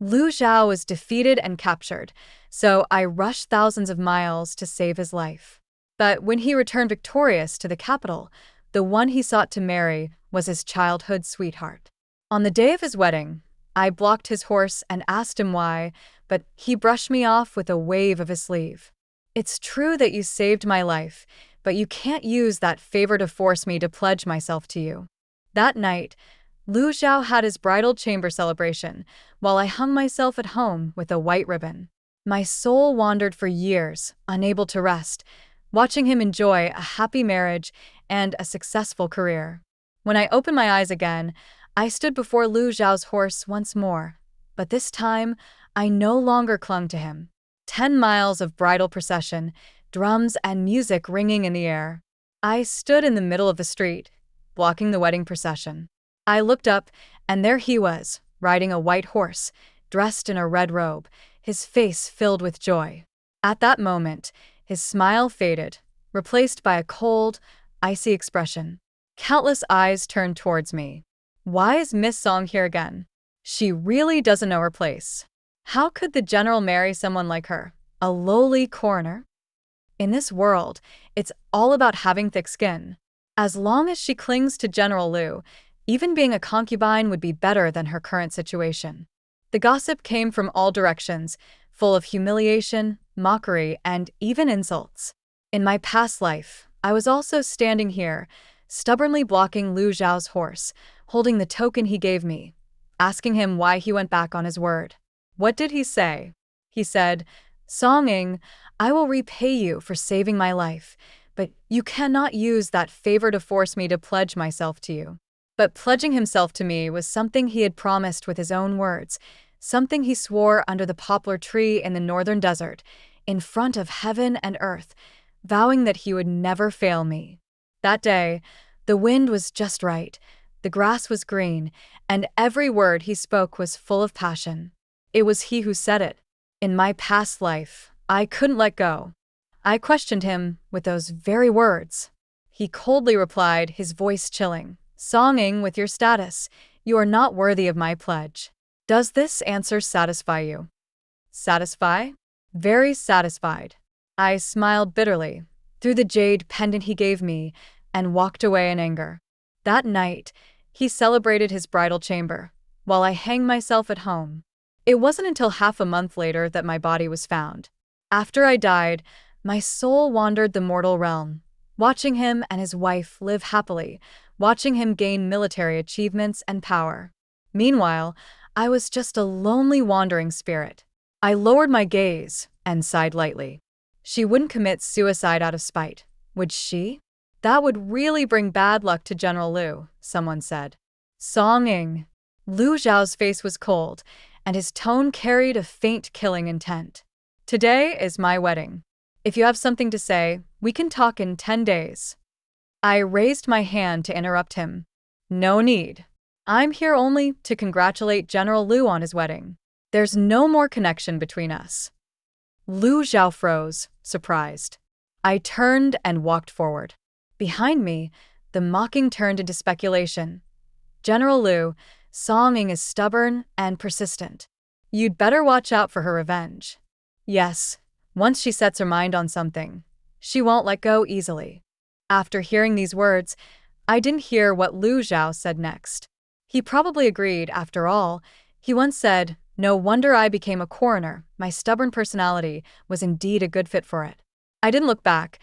Lu Zhao was defeated and captured, so I rushed thousands of miles to save his life. But when he returned victorious to the capital, the one he sought to marry was his childhood sweetheart. On the day of his wedding, I blocked his horse and asked him why, but he brushed me off with a wave of his sleeve. It's true that you saved my life, but you can't use that favor to force me to pledge myself to you. That night, Lu Zhao had his bridal chamber celebration, while I hung myself at home with a white ribbon. My soul wandered for years, unable to rest, watching him enjoy a happy marriage and a successful career. When I opened my eyes again, I stood before Lu Zhao's horse once more, but this time I no longer clung to him. 10 miles of bridal procession, drums and music ringing in the air. I stood in the middle of the street, blocking the wedding procession. I looked up, and there he was, riding a white horse, dressed in a red robe, his face filled with joy. At that moment, his smile faded, replaced by a cold, icy expression. Countless eyes turned towards me. Why is Miss Song here again? She really doesn't know her place. How could the general marry someone like her, a lowly coroner? In this world, it's all about having thick skin. As long as she clings to General Lu, even being a concubine would be better than her current situation. The gossip came from all directions, full of humiliation, mockery, and even insults. In my past life, I was also standing here, stubbornly blocking Lu Zhao's horse, holding the token he gave me, asking him why he went back on his word. What did he say? He said, "Songing, I will repay you for saving my life, but you cannot use that favor to force me to pledge myself to you." But pledging himself to me was something he had promised with his own words, something he swore under the poplar tree in the northern desert, in front of heaven and earth, vowing that he would never fail me. That day, the wind was just right, the grass was green, and every word he spoke was full of passion. It was he who said it. In my past life, I couldn't let go. I questioned him with those very words. He coldly replied, his voice chilling, "Songing, with your status, you are not worthy of my pledge." Does this answer satisfy you? Satisfy? Very satisfied. I smiled bitterly, threw the jade pendant he gave me, and walked away in anger. That night, he celebrated his bridal chamber, while I hanged myself at home. It wasn't until half a month later that my body was found. After I died, my soul wandered the mortal realm, watching him and his wife live happily, watching him gain military achievements and power. Meanwhile, I was just a lonely wandering spirit. I lowered my gaze and sighed lightly. She wouldn't commit suicide out of spite, would she? That would really bring bad luck to General Lu, someone said. Songing. Lu Zhao's face was cold, and his tone carried a faint killing intent. Today is my wedding. If you have something to say, we can talk in 10 days. I raised my hand to interrupt him. No need. I'm here only to congratulate General Lu on his wedding. There's no more connection between us. Lu Zhao froze, surprised. I turned and walked forward. Behind me, the mocking turned into speculation. General Lu, Songing is stubborn and persistent. You'd better watch out for her revenge. Yes, once she sets her mind on something, she won't let go easily. After hearing these words, I didn't hear what Lu Zhao said next. He probably agreed, after all. He once said, "No wonder I became a coroner. My stubborn personality was indeed a good fit for it." I didn't look back,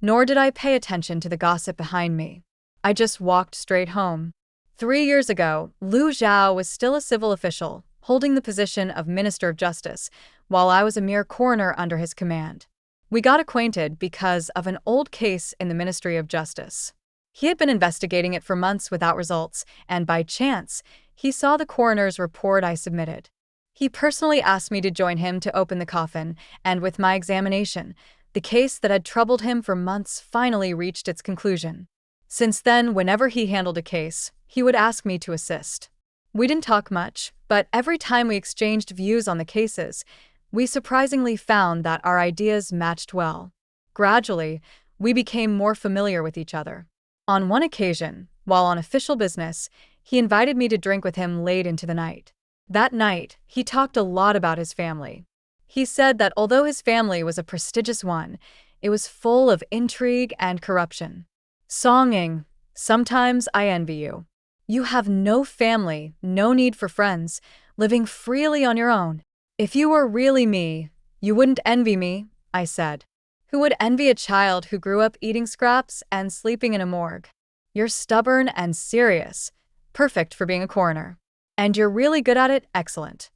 nor did I pay attention to the gossip behind me. I just walked straight home. 3 years ago, Lu Zhao was still a civil official, holding the position of Minister of Justice, while I was a mere coroner under his command. We got acquainted because of an old case in the Ministry of Justice. He had been investigating it for months without results, and by chance, he saw the coroner's report I submitted. He personally asked me to join him to open the coffin, and with my examination, the case that had troubled him for months finally reached its conclusion. Since then, whenever he handled a case, he would ask me to assist. We didn't talk much, but every time we exchanged views on the cases, we surprisingly found that our ideas matched well. Gradually, we became more familiar with each other. On one occasion, while on official business, he invited me to drink with him late into the night. That night, he talked a lot about his family. He said that although his family was a prestigious one, it was full of intrigue and corruption. Songing, sometimes I envy you. You have no family, no need for friends, living freely on your own. If you were really me, you wouldn't envy me, I said. Who would envy a child who grew up eating scraps and sleeping in a morgue? You're stubborn and serious, perfect for being a coroner. And you're really good at it, excellent.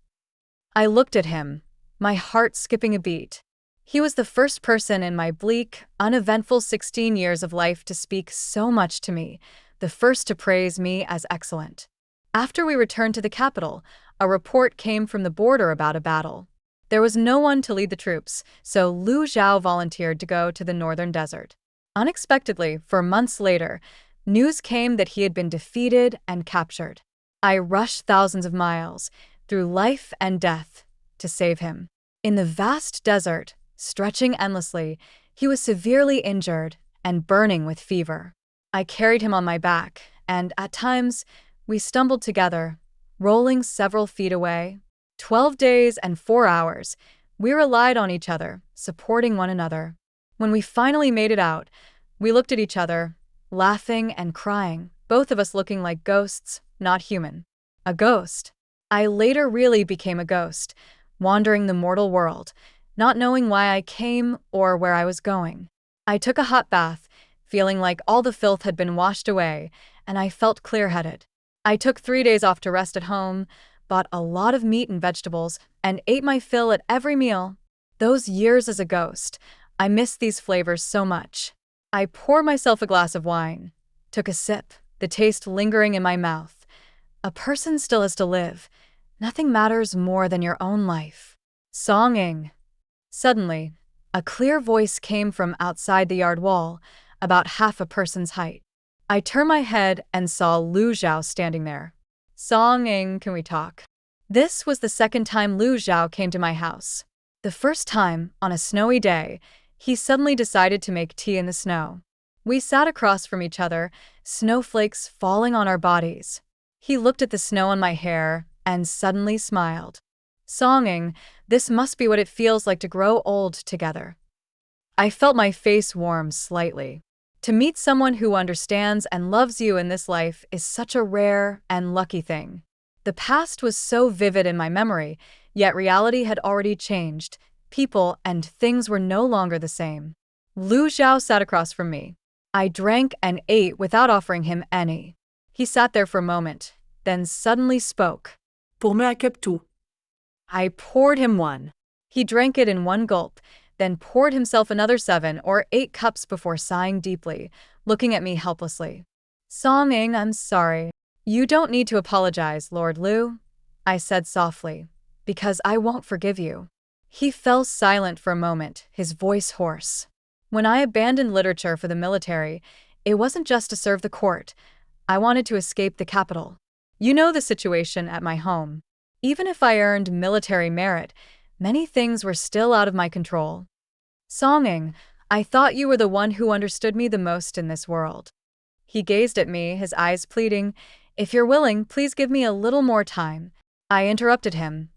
I looked at him, my heart skipping a beat. He was the first person in my bleak, uneventful 16 years of life to speak so much to me, the first to praise me as excellent. After we returned to the capital, a report came from the border about a battle. There was no one to lead the troops, so Lu Zhao volunteered to go to the northern desert. Unexpectedly, for months later, news came that he had been defeated and captured. I rushed thousands of miles, through life and death, to save him. In the vast desert, stretching endlessly, he was severely injured and burning with fever. I carried him on my back, and at times, we stumbled together, rolling several feet away. 12 days and 4 hours, we relied on each other, supporting one another. When we finally made it out, we looked at each other, laughing and crying, both of us looking like ghosts, not human. A ghost. I later really became a ghost, wandering the mortal world, not knowing why I came or where I was going. I took a hot bath, feeling like all the filth had been washed away, and I felt clear-headed. I took 3 days off to rest at home, bought a lot of meat and vegetables, and ate my fill at every meal. Those years as a ghost, I missed these flavors so much. I poured myself a glass of wine, took a sip, the taste lingering in my mouth. A person still has to live. Nothing matters more than your own life. Songing. Suddenly, a clear voice came from outside the yard wall, about half a person's height. I turned my head and saw Lu Zhao standing there. Songing, can we talk? This was the second time Lu Zhao came to my house. The first time, on a snowy day, he suddenly decided to make tea in the snow. We sat across from each other, snowflakes falling on our bodies. He looked at the snow on my hair and suddenly smiled. Songing, this must be what it feels like to grow old together. I felt my face warm slightly. To meet someone who understands and loves you in this life is such a rare and lucky thing. The past was so vivid in my memory, yet reality had already changed. People and things were no longer the same. Lu Zhao sat across from me. I drank and ate without offering him any. He sat there for a moment, then suddenly spoke. Pour me un cup tout. I poured him one. He drank it in one gulp, then poured himself another 7 or 8 cups before sighing deeply, looking at me helplessly. Songing, I'm sorry. You don't need to apologize, Lord Lu, I said softly, because I won't forgive you. He fell silent for a moment, his voice hoarse. When I abandoned literature for the military, it wasn't just to serve the court. I wanted to escape the capital. You know the situation at my home. Even if I earned military merit, many things were still out of my control. Songing, I thought you were the one who understood me the most in this world. He gazed at me, his eyes pleading, if you're willing, please give me a little more time. I interrupted him.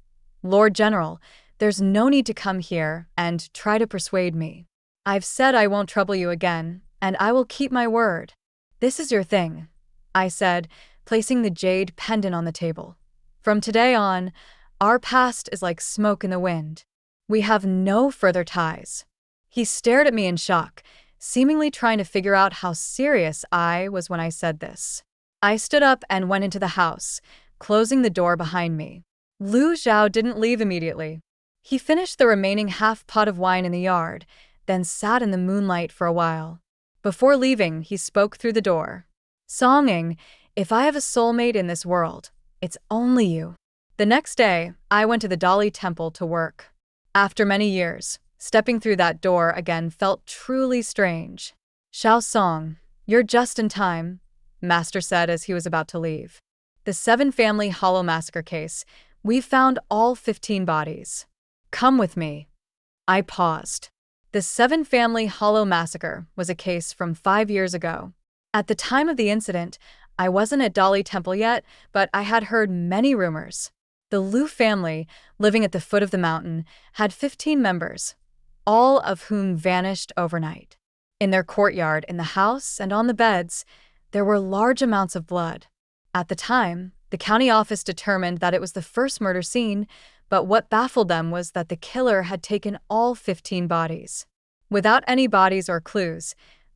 Lord General, there's no need to come here and try to persuade me. I've said I won't trouble you again, and I will keep my word. This is your thing, I said, placing the jade pendant on the table. From today on, our past is like smoke in the wind. We have no further ties. He stared at me in shock, seemingly trying to figure out how serious I was when I said this. I stood up and went into the house, closing the door behind me. Lu Zhao didn't leave immediately. He finished the remaining half-pot of wine in the yard, then sat in the moonlight for a while. Before leaving, he spoke through the door. Songing, if I have a soulmate in this world, it's only you. The next day, I went to the Dali temple to work. After many years, stepping through that door again felt truly strange. Xiao Song, you're just in time, Master said as he was about to leave. The 7-family Hollow Massacre case, we've found all 15 bodies. Come with me. I paused. The 7-family Hollow Massacre was a case from 5 years ago. At the time of the incident, I wasn't at Dali Temple yet, but I had heard many rumors. The Lu family, living at the foot of the mountain, had 15 members, all of whom vanished overnight. In their courtyard, in the house, and on the beds, there were large amounts of blood. At the time, the county office determined that it was the first murder scene, but what baffled them was that the killer had taken all 15 bodies. Without any bodies or clues,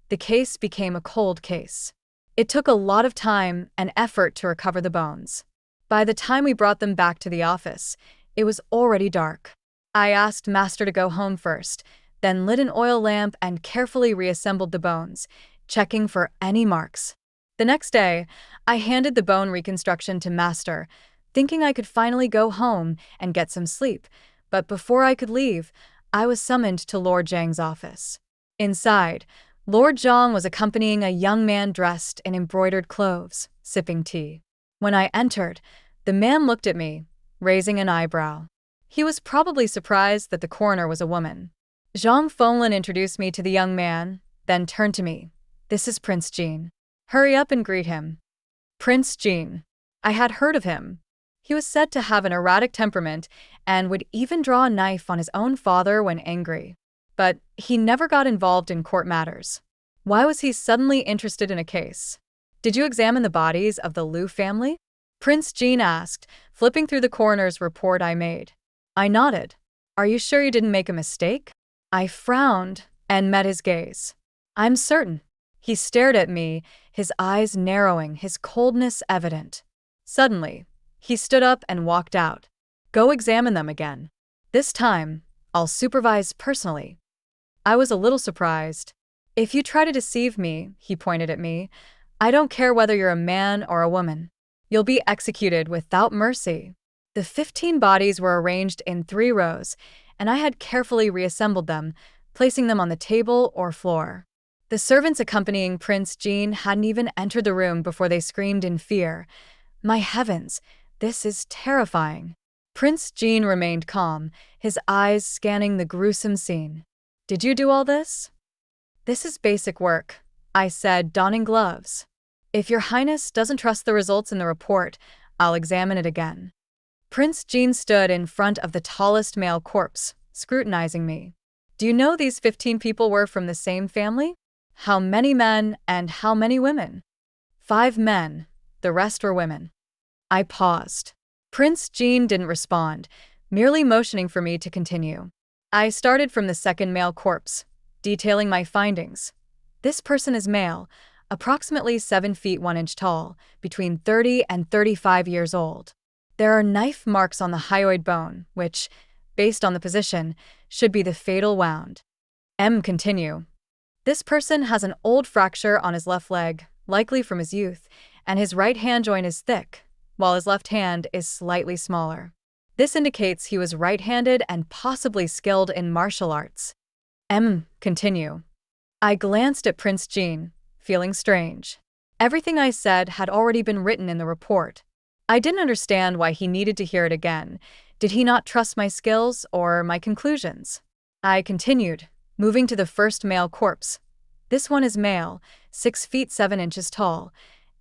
the case became a cold case. It took a lot of time and effort to recover the bones. By the time we brought them back to the office, it was already dark. I asked Master to go home first, then lit an oil lamp and carefully reassembled the bones, checking for any marks. The next day, I handed the bone reconstruction to Master, thinking I could finally go home and get some sleep, but before I could leave, I was summoned to Lord Zhang's office. Inside, Lord Zhang was accompanying a young man dressed in embroidered clothes, sipping tea. When I entered, the man looked at me, raising an eyebrow. He was probably surprised that the coroner was a woman. Zhang Fenglin introduced me to the young man, then turned to me. "This is Prince Jean. Hurry up and greet him." Prince Jean. I had heard of him. He was said to have an erratic temperament and would even draw a knife on his own father when angry. But he never got involved in court matters. Why was he suddenly interested in a case? "Did you examine the bodies of the Lu family?" Prince Jean asked, flipping through the coroner's report I made. I nodded. "Are you sure you didn't make a mistake?" I frowned and met his gaze. "I'm certain." He stared at me, his eyes narrowing, his coldness evident. Suddenly, he stood up and walked out. "Go examine them again. This time, I'll supervise personally." I was a little surprised. "If you try to deceive me," he pointed at me, "I don't care whether you're a man or a woman. You'll be executed without mercy." The 15 bodies were arranged in 3 rows, and I had carefully reassembled them, placing them on the table or floor. The servants accompanying Prince Jean hadn't even entered the room before they screamed in fear. My heavens, this is terrifying. Prince Jean remained calm, his eyes scanning the gruesome scene. "Did you do all this?" "This is basic work," I said, donning gloves. "If Your Highness doesn't trust the results in the report, I'll examine it again." Prince Jean stood in front of the tallest male corpse, scrutinizing me. "Do you know these 15 people were from the same family? How many men and how many women?" 5 men, the rest were women. I paused. Prince Jean didn't respond, merely motioning for me to continue. I started from the second male corpse, detailing my findings. This person is male, approximately 7 feet 1 inch tall, between 30 and 35 years old. There are knife marks on the hyoid bone, which, based on the position, should be the fatal wound. Continue. This person has an old fracture on his left leg, likely from his youth, and his right hand joint is thick, while his left hand is slightly smaller. This indicates he was right-handed and possibly skilled in martial arts. Continue. I glanced at Prince Jean, feeling strange. Everything I said had already been written in the report. I didn't understand why he needed to hear it again. Did he not trust my skills or my conclusions? I continued, moving to the first male corpse. This one is male, 6 feet 7 inches tall,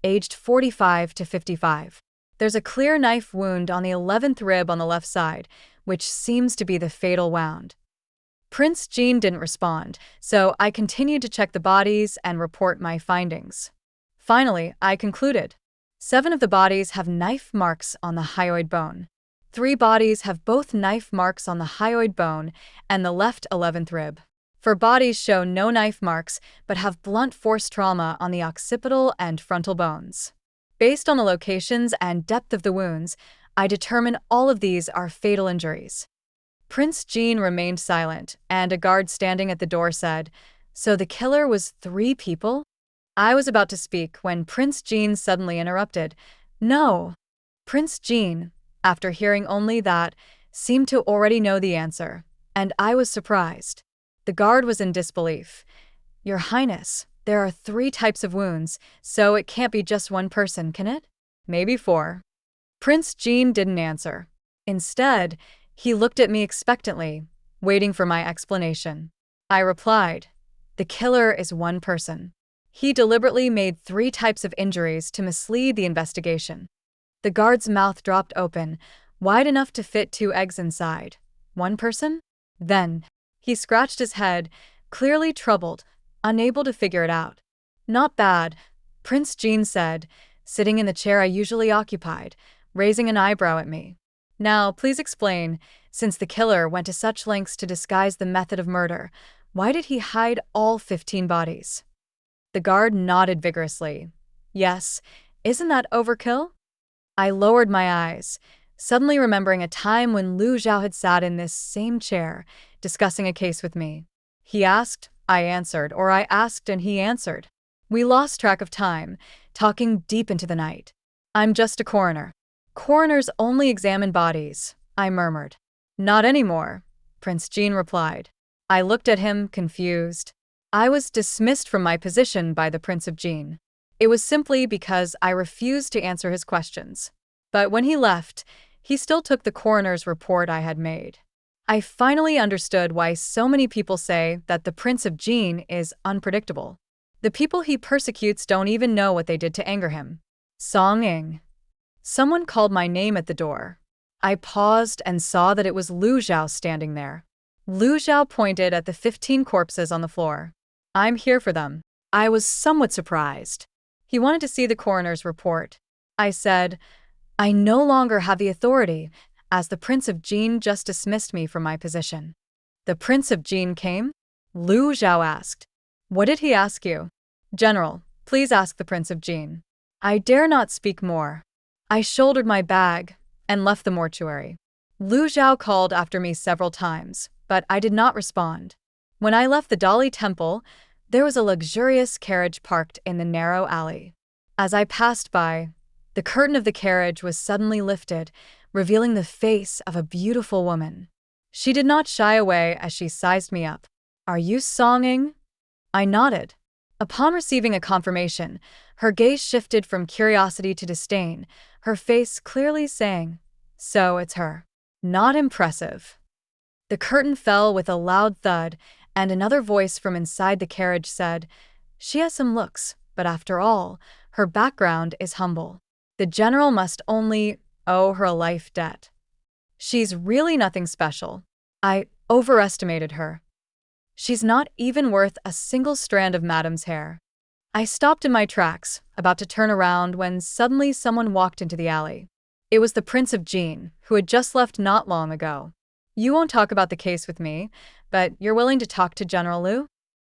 aged 45 to 55. There's a clear knife wound on the 11th rib on the left side, which seems to be the fatal wound. Prince Jean didn't respond, so I continued to check the bodies and report my findings. Finally, I concluded. 7 of the bodies have knife marks on the hyoid bone. 3 bodies have both knife marks on the hyoid bone and the left 11th rib. 4 bodies show no knife marks but have blunt force trauma on the occipital and frontal bones. Based on the locations and depth of the wounds, I determine all of these are fatal injuries. Prince Jean remained silent, and a guard standing at the door said, "So the killer was 3 people?" I was about to speak when Prince Jean suddenly interrupted. "No." Prince Jean, after hearing only that, seemed to already know the answer, and I was surprised. The guard was in disbelief. "Your Highness, there are 3 types of wounds, so it can't be just one person, can it? Maybe 4. Prince Jean didn't answer. Instead, he looked at me expectantly, waiting for my explanation. I replied, "The killer is one person. He deliberately made 3 types of injuries to mislead the investigation." The guard's mouth dropped open, wide enough to fit 2 eggs inside. One person? Then, he scratched his head, clearly troubled, unable to figure it out. Not bad, Prince Jean said, sitting in the chair I usually occupied, raising an eyebrow at me. Now, please explain, since the killer went to such lengths to disguise the method of murder, why did he hide all 15 bodies? The guard nodded vigorously. Yes, isn't that overkill? I lowered my eyes, suddenly remembering a time when Lu Zhao had sat in this same chair, discussing a case with me. He asked, I answered, or I asked and he answered. We lost track of time, talking deep into the night. I'm just a coroner. Coroners only examine bodies, I murmured. Not anymore, Prince Jean replied. I looked at him, confused. I was dismissed from my position by the Prince of Jean. It was simply because I refused to answer his questions. But when he left, he still took the coroner's report I had made. I finally understood why so many people say that the Prince of Jean is unpredictable. The people he persecutes don't even know what they did to anger him. Song Ying. Someone called my name at the door. I paused and saw that it was Lu Zhao standing there. Lu Zhao pointed at the 15 corpses on the floor. I'm here for them. I was somewhat surprised. He wanted to see the coroner's report. I said, I no longer have the authority, as the Prince of Jean just dismissed me from my position. The Prince of Jean came? Lu Zhao asked. What did he ask you? General, please ask the Prince of Jean. I dare not speak more. I shouldered my bag and left the mortuary. Lu Zhao called after me several times, but I did not respond. When I left the Dali Temple, there was a luxurious carriage parked in the narrow alley. As I passed by, the curtain of the carriage was suddenly lifted, revealing the face of a beautiful woman. She did not shy away as she sized me up. Are you Song Ying? I nodded. Upon receiving a confirmation, her gaze shifted from curiosity to disdain, her face clearly saying, so it's her. Not impressive. The curtain fell with a loud thud, and another voice from inside the carriage said, she has some looks, but after all, her background is humble. The general must only owe her a life debt. She's really nothing special. I overestimated her. She's not even worth a single strand of Madame's hair. I stopped in my tracks, about to turn around when suddenly someone walked into the alley. It was the Prince of Jean, who had just left not long ago. You won't talk about the case with me, but you're willing to talk to General Lu?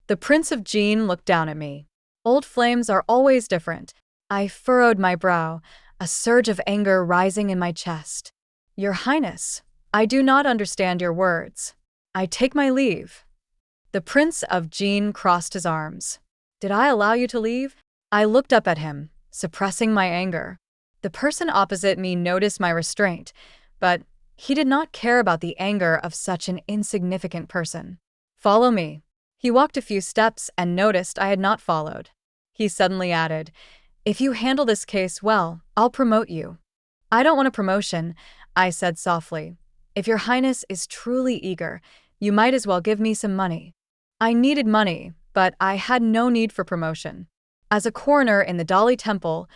The Prince of Jean looked down at me. Old flames are always different. I furrowed my brow, a surge of anger rising in my chest. Your Highness, I do not understand your words. I take my leave. The Prince of Jean crossed his arms. Did I allow you to leave? I looked up at him, suppressing my anger. The person opposite me noticed my restraint, but he did not care about the anger of such an insignificant person. Follow me. He walked a few steps and noticed I had not followed. He suddenly added, if you handle this case well, I'll promote you. I don't want a promotion, I said softly. If your Highness is truly eager, you might as well give me some money. I needed money, but I had no need for promotion. As a coroner in the Dali Temple,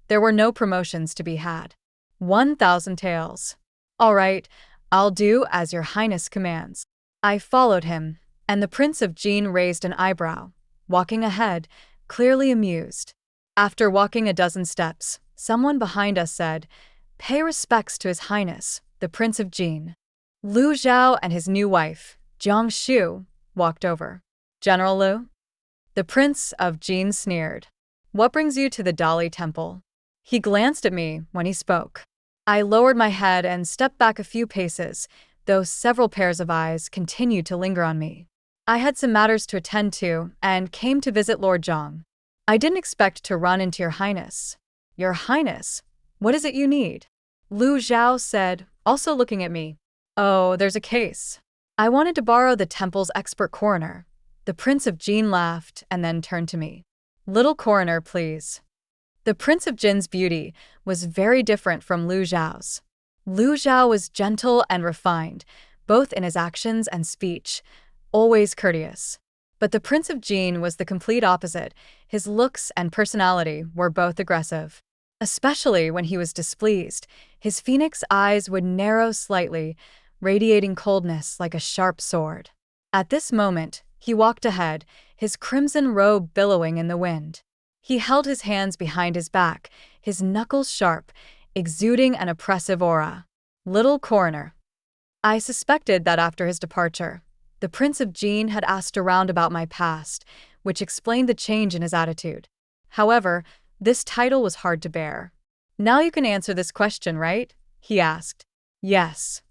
there were no promotions to be had. 1,000 taels. All right, I'll do as your Highness commands. I followed him, and the Prince of Jean raised an eyebrow, walking ahead, clearly amused. After walking a dozen steps, someone behind us said, pay respects to His Highness, the Prince of Jean. Lu Zhao and his new wife, Jiang Shu, walked over. General Lu? The Prince of Jean sneered. What brings you to the Dali Temple? He glanced at me when he spoke. I lowered my head and stepped back a few paces, though several pairs of eyes continued to linger on me. I had some matters to attend to and came to visit Lord Zhang. I didn't expect to run into your Highness. Your Highness, what is it you need? Lu Zhao said, also looking at me. Oh, there's a case. I wanted to borrow the temple's expert coroner. The Prince of Jean laughed and then turned to me. Little coroner, please. The Prince of Jin's beauty was very different from Lu Zhao's. Lu Zhao was gentle and refined, both in his actions and speech, always courteous. But the Prince of Jean was the complete opposite. His looks and personality were both aggressive. especially when he was displeased. His phoenix eyes would narrow slightly, radiating coldness like a sharp sword. At this moment, he walked ahead, his crimson robe billowing in the wind. He held his hands behind his back, his knuckles sharp, exuding an oppressive aura. Little coroner. I suspected that after his departure, the Prince of Jin had asked around about my past, which explained the change in his attitude. However, this title was hard to bear. "Now you can answer this question, right?" he asked. "Yes."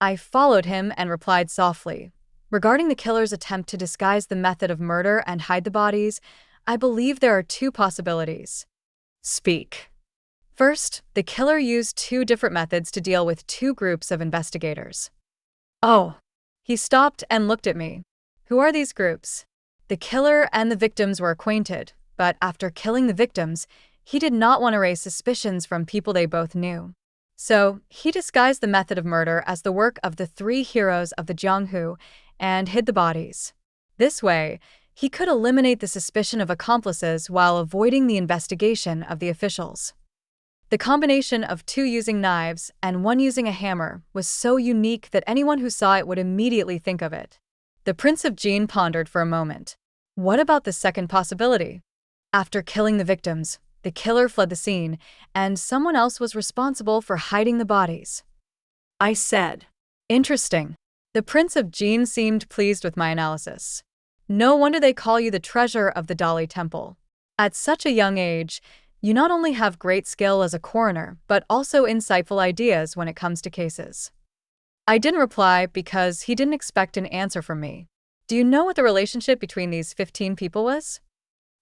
I followed him and replied softly. "Regarding the killer's attempt to disguise the method of murder and hide the bodies, I believe there are two possibilities." "Speak." First, the killer used two different methods to deal with two groups of investigators. "Oh." He stopped and looked at me. "Who are these groups?" The killer and the victims were acquainted, but after killing the victims, he did not want to raise suspicions from people they both knew. So, he disguised the method of murder as the work of the three heroes of the Jianghu and hid the bodies. This way, he could eliminate the suspicion of accomplices while avoiding the investigation of the officials. The combination of two using knives and one using a hammer was so unique that anyone who saw it would immediately think of it. The Prince of Jin pondered for a moment. What about the second possibility? After killing the victims, the killer fled the scene, and someone else was responsible for hiding the bodies. I said. Interesting. The Prince of Jin seemed pleased with my analysis. No wonder they call you the treasure of the Dali Temple. At such a young age, you not only have great skill as a coroner, but also insightful ideas when it comes to cases. I didn't reply because he didn't expect an answer from me. Do you know what the relationship between these 15 people was?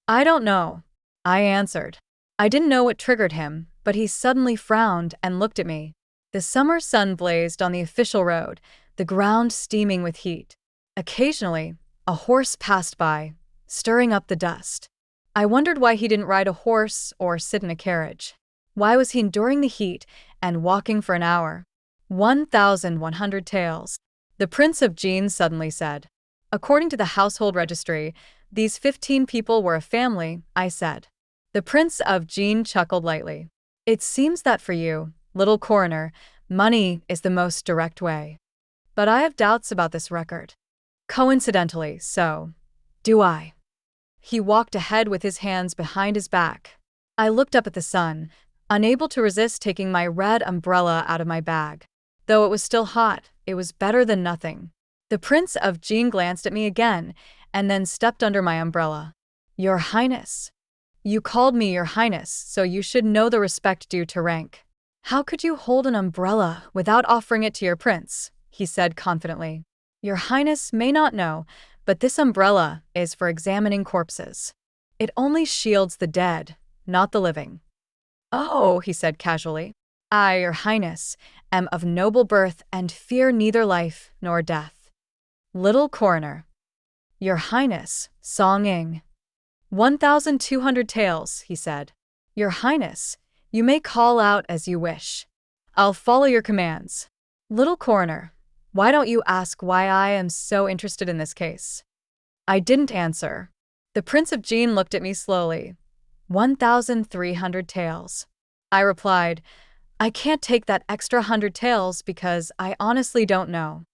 I don't know, I answered. I didn't know what triggered him, but he suddenly frowned and looked at me. The summer sun blazed on the official road, the ground steaming with heat. Occasionally, a horse passed by, stirring up the dust. I wondered why he didn't ride a horse or sit in a carriage. Why was he enduring the heat and walking for an hour? 1,100 taels. The Prince of Jin suddenly said. According to the household registry, these 15 people were a family, I said. The Prince of Jin chuckled lightly. It seems that for you, little coroner, money is the most direct way. But I have doubts about this record. Coincidentally, so do I. He walked ahead with his hands behind his back. I looked up at the sun, unable to resist taking my red umbrella out of my bag. Though it was still hot, it was better than nothing. The Prince of Jin glanced at me again, and then stepped under my umbrella. Your Highness. You called me Your Highness, so you should know the respect due to rank. How could you hold an umbrella without offering it to your prince? He said confidently. Your Highness may not know, but this umbrella is for examining corpses. It only shields the dead, not the living. Oh, he said casually. I, Your Highness, am of noble birth and fear neither life nor death. Little coroner. Your Highness, Song Ing. 1,200 taels, he said. Your Highness, you may call out as you wish. I'll follow your commands. Little coroner, why don't you ask why I am so interested in this case? I didn't answer. The Prince of Jin looked at me slowly. 1,300 taels. I replied, I can't take that extra 100 taels because I honestly don't know.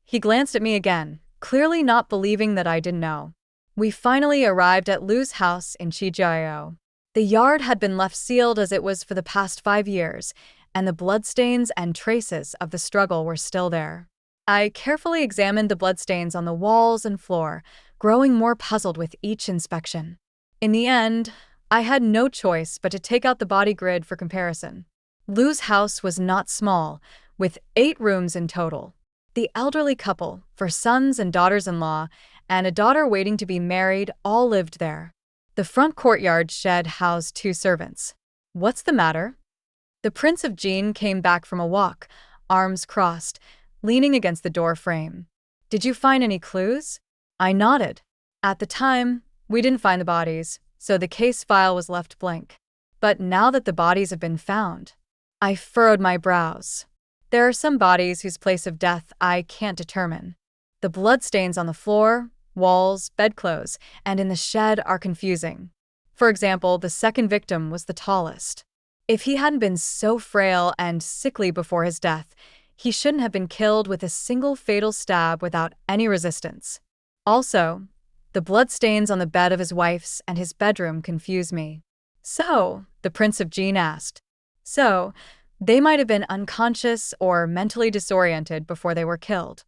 He glanced at me again, clearly not believing that I didn't know. We finally arrived at Lu's house in Chijiao. The yard had been left sealed as it was for the past 5 years, and the bloodstains and traces of the struggle were still there. I carefully examined the bloodstains on the walls and floor, growing more puzzled with each inspection. In the end, I had no choice but to take out the body grid for comparison. Lu's house was not small, with 8 rooms in total. The elderly couple, 4 sons and daughters-in-law, and a daughter waiting to be married all lived there. The front courtyard shed housed 2 servants. What's the matter? The Prince of Jin came back from a walk, arms crossed, leaning against the door frame. Did you find any clues? I nodded. At the time, we didn't find the bodies, so the case file was left blank. But now that the bodies have been found, I furrowed my brows. There are some bodies whose place of death I can't determine. The bloodstains on the floor, walls, bedclothes, and in the shed are confusing. For example, the second victim was the tallest. If he hadn't been so frail and sickly before his death, he shouldn't have been killed with a single fatal stab without any resistance. Also, the bloodstains on the bed of his wife's and his bedroom confuse me. So, the Prince of Jin asked. So, they might have been unconscious or mentally disoriented before they were killed.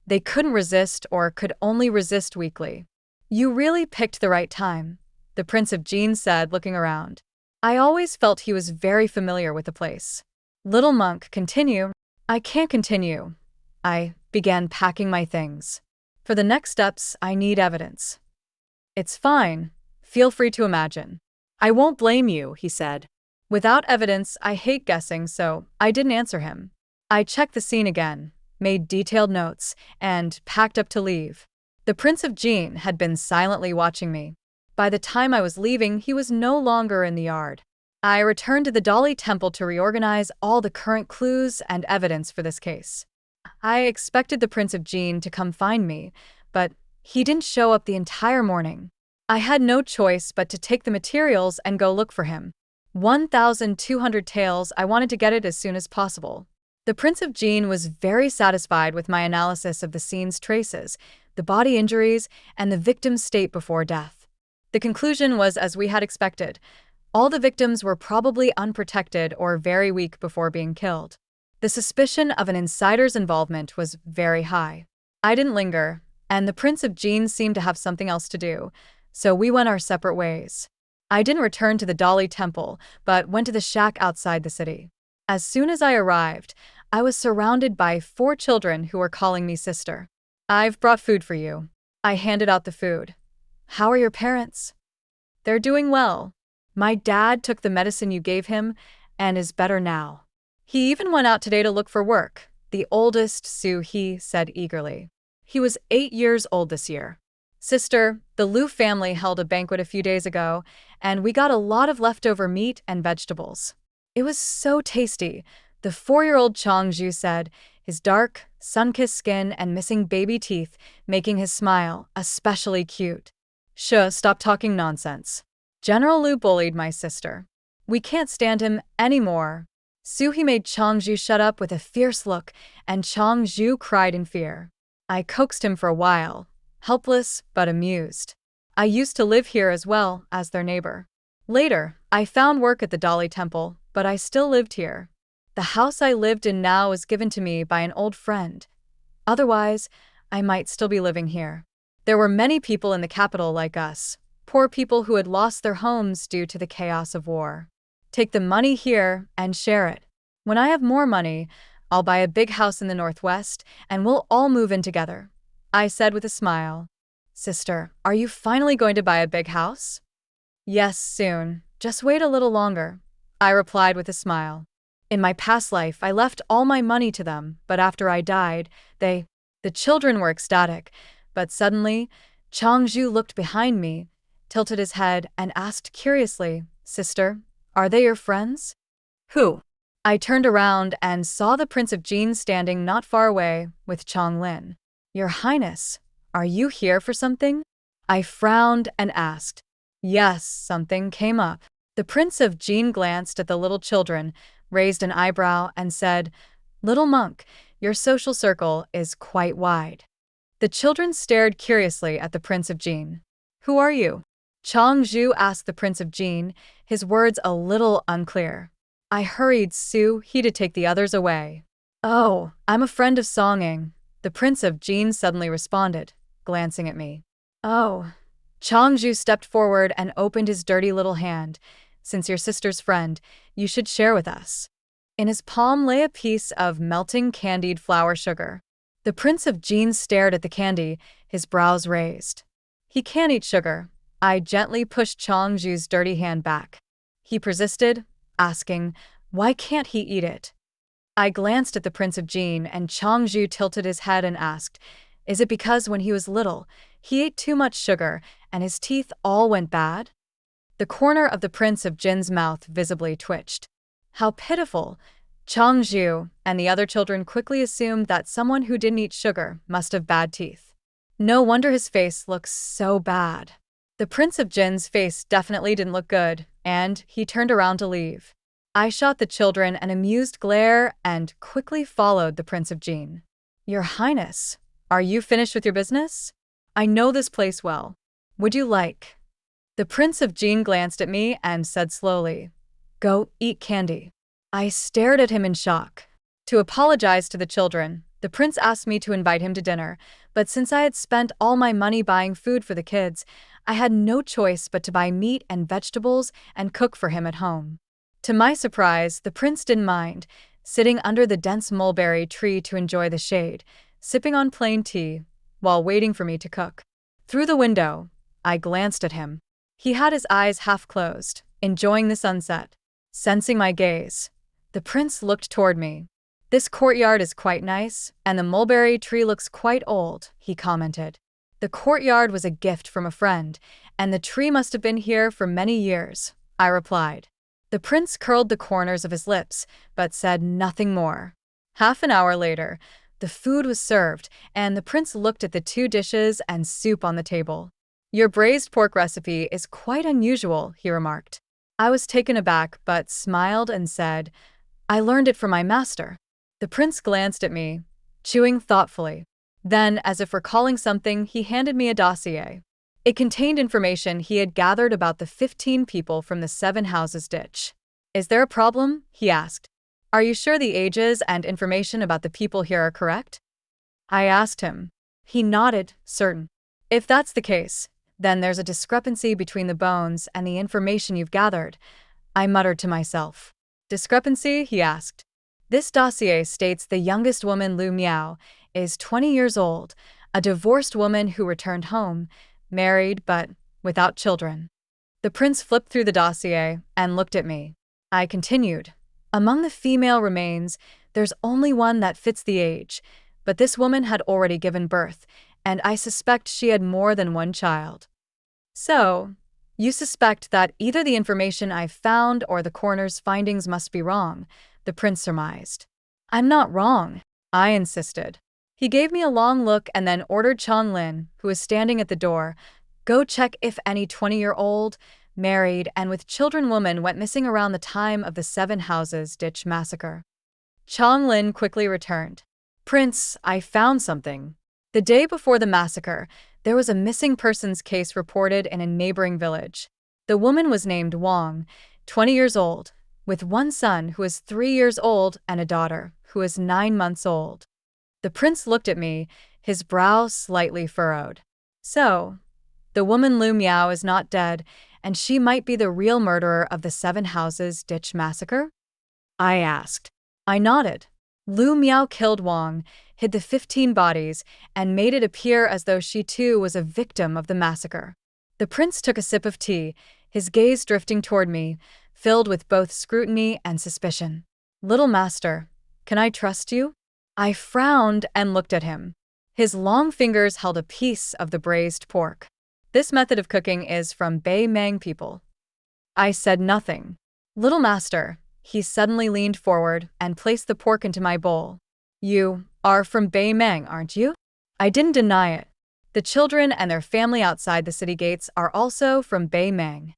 They couldn't resist or could only resist weakly. You really picked the right time, the Prince of Jin said, looking around. I always felt he was very familiar with the place. Little monk, continue. I can't continue. I began packing my things. For the next steps, I need evidence. It's fine. Feel free to imagine. I won't blame you, he said. Without evidence, I hate guessing, so I didn't answer him. I checked the scene again, made detailed notes, and packed up to leave. The Prince of Jin had been silently watching me. By the time I was leaving, he was no longer in the yard. I returned to the Dali Temple to reorganize all the current clues and evidence for this case. I expected the Prince of Jin to come find me, but he didn't show up the entire morning. I had no choice but to take the materials and go look for him. 1,200 taels, I wanted to get it as soon as possible. The Prince of Jin was very satisfied with my analysis of the scene's traces, the body injuries, and the victim's state before death. The conclusion was as we had expected. All the victims were probably unprotected or very weak before being killed. The suspicion of an insider's involvement was very high. I didn't linger, and the Prince of Jin seemed to have something else to do, so we went our separate ways. I didn't return to the Dali Temple, but went to the shack outside the city. As soon as I arrived, I was surrounded by 4 children who were calling me sister. I've brought food for you. I handed out the food. How are your parents? They're doing well. My dad took the medicine you gave him and is better now. He even went out today to look for work, the oldest He said eagerly. He was 8 years old this year. Sister, the Lu family held a banquet a few days ago, and we got a lot of leftover meat and vegetables. It was so tasty, the 4-year-old Changju said, his dark, sun-kissed skin and missing baby teeth making his smile especially cute. Stop talking nonsense. General Lu bullied my sister. We can't stand him anymore. He made Changju shut up with a fierce look, and Changju cried in fear. I coaxed him for a while, helpless but amused. I used to live here as well as their neighbor. Later, I found work at the Dali Temple, but I still lived here. The house I lived in now was given to me by an old friend. Otherwise, I might still be living here. There were many people in the capital like us, poor people who had lost their homes due to the chaos of war. Take the money here and share it. When I have more money, I'll buy a big house in the northwest and we'll all move in together. I said with a smile. Sister, are you finally going to buy a big house? Yes, soon. Just wait a little longer. I replied with a smile. In my past life, I left all my money to them, but after I died, the children were ecstatic. But suddenly, Changju looked behind me, tilted his head, and asked curiously, Sister, are they your friends? Who? I turned around and saw the Prince of Jin standing not far away with Chong Lin. Your Highness, are you here for something? I frowned and asked. Yes, something came up. The Prince of Jin glanced at the little children, raised an eyebrow, and said, Little monk, your social circle is quite wide. The children stared curiously at the Prince of Jin. Who are you? Changju asked the Prince of Jin, his words a little unclear. I hurried He to take the others away. Oh, I'm a friend of Songing, the Prince of Jin suddenly responded, glancing at me. Oh. Changju stepped forward and opened his dirty little hand. Since you're sister's friend, you should share with us. In his palm lay a piece of melting candied flour sugar. The Prince of Jin stared at the candy, his brows raised. He can't eat sugar. I gently pushed Changju's dirty hand back. He persisted, asking, Why can't he eat it? I glanced at the Prince of Jin, and Changju tilted his head and asked, Is it because when he was little, he ate too much sugar and his teeth all went bad? The corner of the Prince of Jin's mouth visibly twitched. How pitiful! Changju and the other children quickly assumed that someone who didn't eat sugar must have bad teeth. No wonder his face looks so bad. The Prince of Jin's face definitely didn't look good, and he turned around to leave. I shot the children an amused glare and quickly followed the Prince of Jin. Your Highness, are you finished with your business? I know this place well. Would you like? The Prince of Jin glanced at me and said slowly, Go eat candy. I stared at him in shock. To apologize to the children, the prince asked me to invite him to dinner, but since I had spent all my money buying food for the kids, I had no choice but to buy meat and vegetables and cook for him at home. To my surprise, the prince didn't mind, sitting under the dense mulberry tree to enjoy the shade, sipping on plain tea, while waiting for me to cook. Through the window, I glanced at him. He had his eyes half closed, enjoying the sunset. Sensing my gaze, the prince looked toward me. This courtyard is quite nice, and the mulberry tree looks quite old, he commented. The courtyard was a gift from a friend, and the tree must have been here for many years, I replied. The prince curled the corners of his lips, but said nothing more. Half an hour later, the food was served, and the prince looked at the 2 dishes and soup on the table. Your braised pork recipe is quite unusual, he remarked. I was taken aback but smiled and said, I learned it from my master. The prince glanced at me, chewing thoughtfully. Then, as if recalling something, he handed me a dossier. It contained information he had gathered about the 15 people from the 7 houses ditch. Is there a problem? He asked. Are you sure the ages and information about the people here are correct? I asked him. He nodded, certain. If that's the case, then there's a discrepancy between the bones and the information you've gathered, I muttered to myself. Discrepancy? He asked. This dossier states the youngest woman, Lu Zhao, is 20 years old, a divorced woman who returned home, married but without children. The prince flipped through the dossier and looked at me. I continued. Among the female remains, there's only one that fits the age, but this woman had already given birth, and I suspect she had more than one child. So, you suspect that either the information I've found or the coroner's findings must be wrong, the prince surmised. I'm not wrong, I insisted. He gave me a long look and then ordered Chong Lin, who was standing at the door, go check if any 20-year-old, married and with children woman went missing around the time of the 7 houses ditch massacre. Chong Lin quickly returned. Prince, I found something. The day before the massacre, there was a missing persons case reported in a neighboring village. The woman was named Wang, 20 years old, with one son who is 3 years old and a daughter who is 9 months old. The prince looked at me, his brow slightly furrowed. So, the woman Lu Zhao is not dead, and she might be the real murderer of the 7 houses ditch massacre? I asked. I nodded. Lu Zhao killed Wang, hid the 15 bodies, and made it appear as though she too was a victim of the massacre. The prince took a sip of tea, his gaze drifting toward me, filled with both scrutiny and suspicion. Little master, can I trust you? I frowned and looked at him. His long fingers held a piece of the braised pork. This method of cooking is from Bei Mang people. I said nothing. Little master, he suddenly leaned forward and placed the pork into my bowl. You are from Bei Mang, aren't you? I didn't deny it. The children and their family outside the city gates are also from Bei Mang.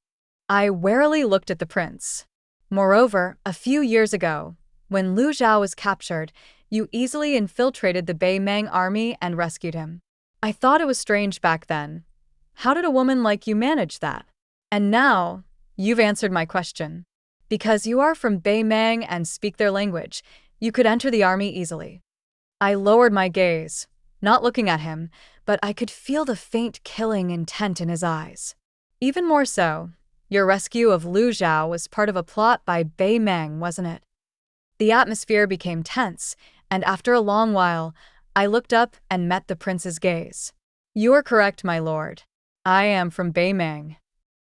I warily looked at the prince. Moreover, a few years ago, when Lu Zhao was captured, you easily infiltrated the Bei Mang army and rescued him. I thought it was strange back then. How did a woman like you manage that? And now, you've answered my question. Because you are from Bei Mang and speak their language, you could enter the army easily. I lowered my gaze, not looking at him, but I could feel the faint killing intent in his eyes. Even more so, your rescue of Lu Zhao was part of a plot by Bei Mang, wasn't it? The atmosphere became tense, and after a long while, I looked up and met the prince's gaze. You are correct, my lord. I am from Bei Mang.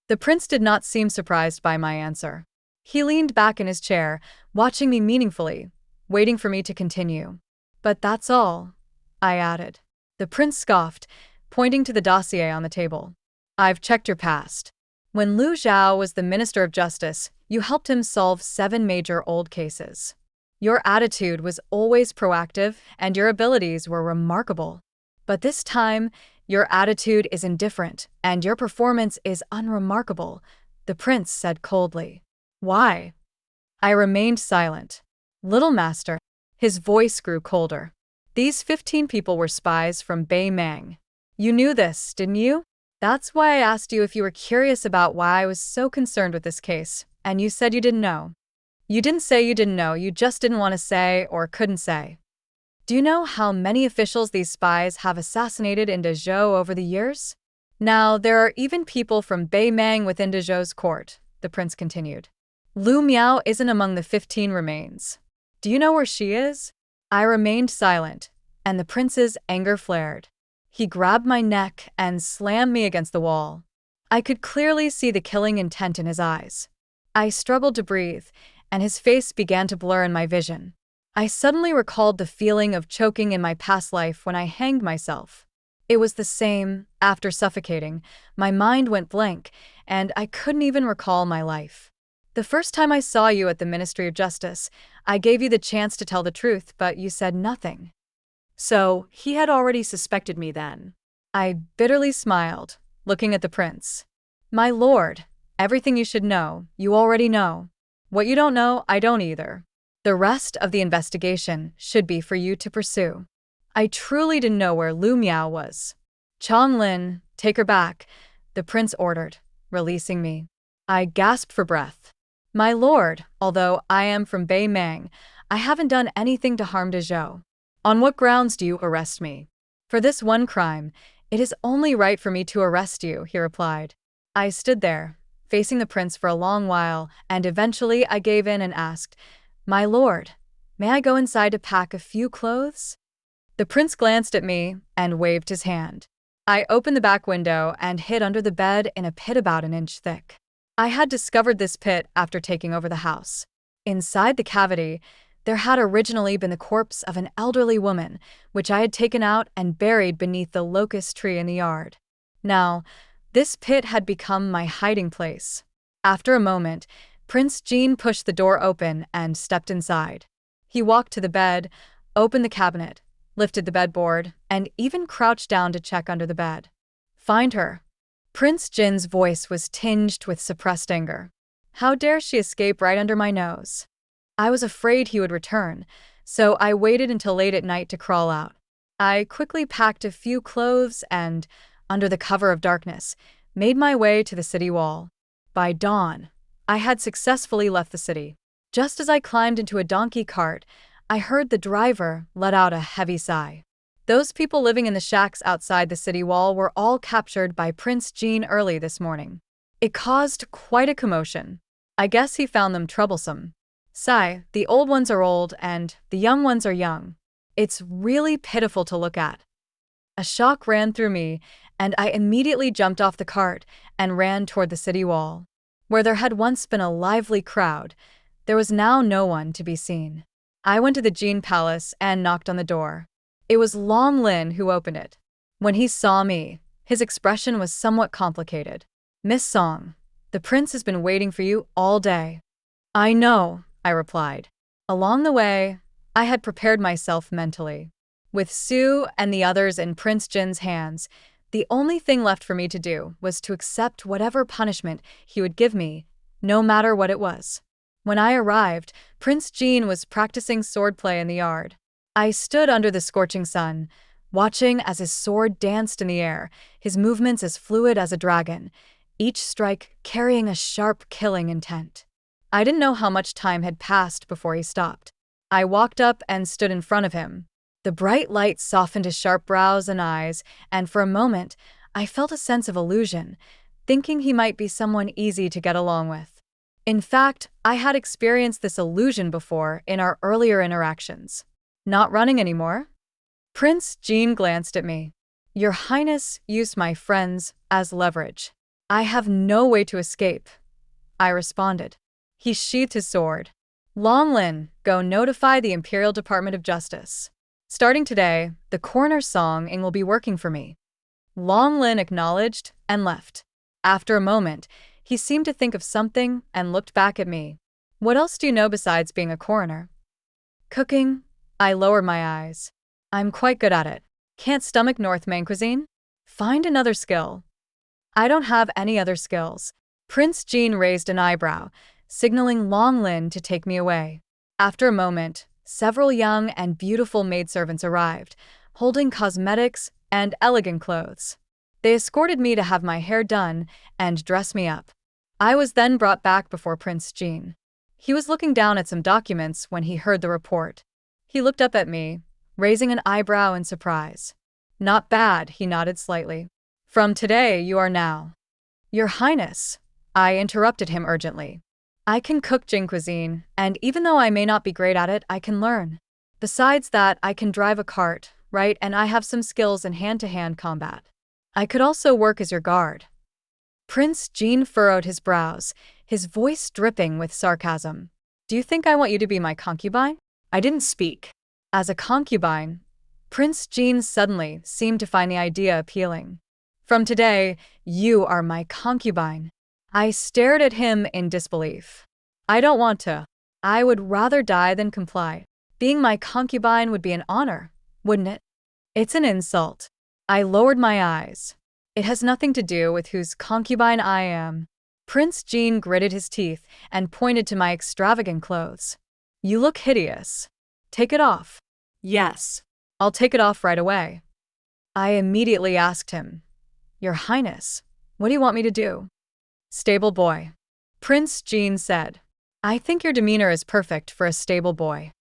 The prince did not seem surprised by my answer. He leaned back in his chair, watching me meaningfully, waiting for me to continue. But that's all, I added. The prince scoffed, pointing to the dossier on the table. I've checked your past. When Lu Zhao was the Minister of Justice, you helped him solve 7 major old cases. Your attitude was always proactive, and your abilities were remarkable. But this time, your attitude is indifferent, and your performance is unremarkable, the prince said coldly. Why? I remained silent. Little master. His voice grew colder. These 15 people were spies from Bei Mang. You knew this, didn't you? That's why I asked you if you were curious about why I was so concerned with this case, and you said you didn't know. You didn't say you didn't know, you just didn't want to say or couldn't say. Do you know how many officials these spies have assassinated in Dezhou over the years? Now, there are even people from Bei Mang within Dezhou's court, the prince continued. Lu Miao isn't among the 15 remains. Do you know where she is? I remained silent, and the prince's anger flared. He grabbed my neck and slammed me against the wall. I could clearly see the killing intent in his eyes. I struggled to breathe, and his face began to blur in my vision. I suddenly recalled the feeling of choking in my past life when I hanged myself. It was the same, after suffocating, my mind went blank, and I couldn't even recall my life. The first time I saw you at the Ministry of Justice, I gave you the chance to tell the truth, but you said nothing. So, he had already suspected me then. I bitterly smiled, looking at the prince. My lord, everything you should know, you already know. What you don't know, I don't either. The rest of the investigation should be for you to pursue. I truly didn't know where Lu Miao was. Chong Lin, take her back, the prince ordered, releasing me. I gasped for breath. My lord, although I am from Bei Mang, I haven't done anything to harm Dezhou. On what grounds do you arrest me? For this one crime, it is only right for me to arrest you, he replied. I stood there, facing the prince for a long while, and eventually I gave in and asked, My lord, may I go inside to pack a few clothes? The prince glanced at me and waved his hand. I opened the back window and hid under the bed in a pit about an inch thick. I had discovered this pit after taking over the house. Inside the cavity, there had originally been the corpse of an elderly woman, which I had taken out and buried beneath the locust tree in the yard. Now, this pit had become my hiding place. After a moment, Prince Jean pushed the door open and stepped inside. He walked to the bed, opened the cabinet, lifted the bedboard, and even crouched down to check under the bed. Find her. Prince Jin's voice was tinged with suppressed anger. How dare she escape right under my nose? I was afraid he would return, so I waited until late at night to crawl out. I quickly packed a few clothes and, under the cover of darkness, made my way to the city wall. By dawn, I had successfully left the city. Just as I climbed into a donkey cart, I heard the driver let out a heavy sigh. Those people living in the shacks outside the city wall were all captured by Prince Jean early this morning. It caused quite a commotion. I guess he found them troublesome. Sigh, the old ones are old and the young ones are young. It's really pitiful to look at. A shock ran through me, and I immediately jumped off the cart and ran toward the city wall. Where there had once been a lively crowd, there was now no one to be seen. I went to the Jean Palace and knocked on the door. It was Long Lin who opened it. When he saw me, his expression was somewhat complicated. Miss Song, the prince has been waiting for you all day. I know, I replied. Along the way, I had prepared myself mentally. With Sue and the others in Prince Jin's hands, the only thing left for me to do was to accept whatever punishment he would give me, no matter what it was. When I arrived, Prince Jean was practicing swordplay in the yard. I stood under the scorching sun, watching as his sword danced in the air, his movements as fluid as a dragon, each strike carrying a sharp killing intent. I didn't know how much time had passed before he stopped. I walked up and stood in front of him. The bright light softened his sharp brows and eyes, and for a moment, I felt a sense of illusion, thinking he might be someone easy to get along with. In fact, I had experienced this illusion before in our earlier interactions. Not running anymore? Prince Jean glanced at me. Your Highness used my friends as leverage. I have no way to escape, I responded. He sheathed his sword. Long Lin, go notify the Imperial Department of Justice. Starting today, the coroner Song Ing will be working for me. Long Lin acknowledged and left. After a moment, he seemed to think of something and looked back at me. What else do you know besides being a coroner? Cooking? I lowered my eyes. I'm quite good at it. Can't stomach North Mang cuisine? Find another skill. I don't have any other skills. Prince Jean raised an eyebrow, signaling Long Lin to take me away. After a moment, several young and beautiful maidservants arrived, holding cosmetics and elegant clothes. They escorted me to have my hair done and dress me up. I was then brought back before Prince Jean. He was looking down at some documents when he heard the report. He looked up at me, raising an eyebrow in surprise. Not bad, he nodded slightly. From today, you are now. Your Highness, I interrupted him urgently. I can cook Jin cuisine, and even though I may not be great at it, I can learn. Besides that, I can drive a cart, right, and I have some skills in hand-to-hand combat. I could also work as your guard. Prince Jean furrowed his brows, his voice dripping with sarcasm. Do you think I want you to be my concubine? I didn't speak. As a concubine, Prince Jean suddenly seemed to find the idea appealing. From today, you are my concubine. I stared at him in disbelief. I don't want to. I would rather die than comply. Being my concubine would be an honor, wouldn't it? It's an insult. I lowered my eyes. It has nothing to do with whose concubine I am. Prince Jean gritted his teeth and pointed to my extravagant clothes. You look hideous. Take it off. Yes. I'll take it off right away. I immediately asked him, Your Highness, what do you want me to do? Stable boy. Prince Jean said, I think your demeanor is perfect for a stable boy.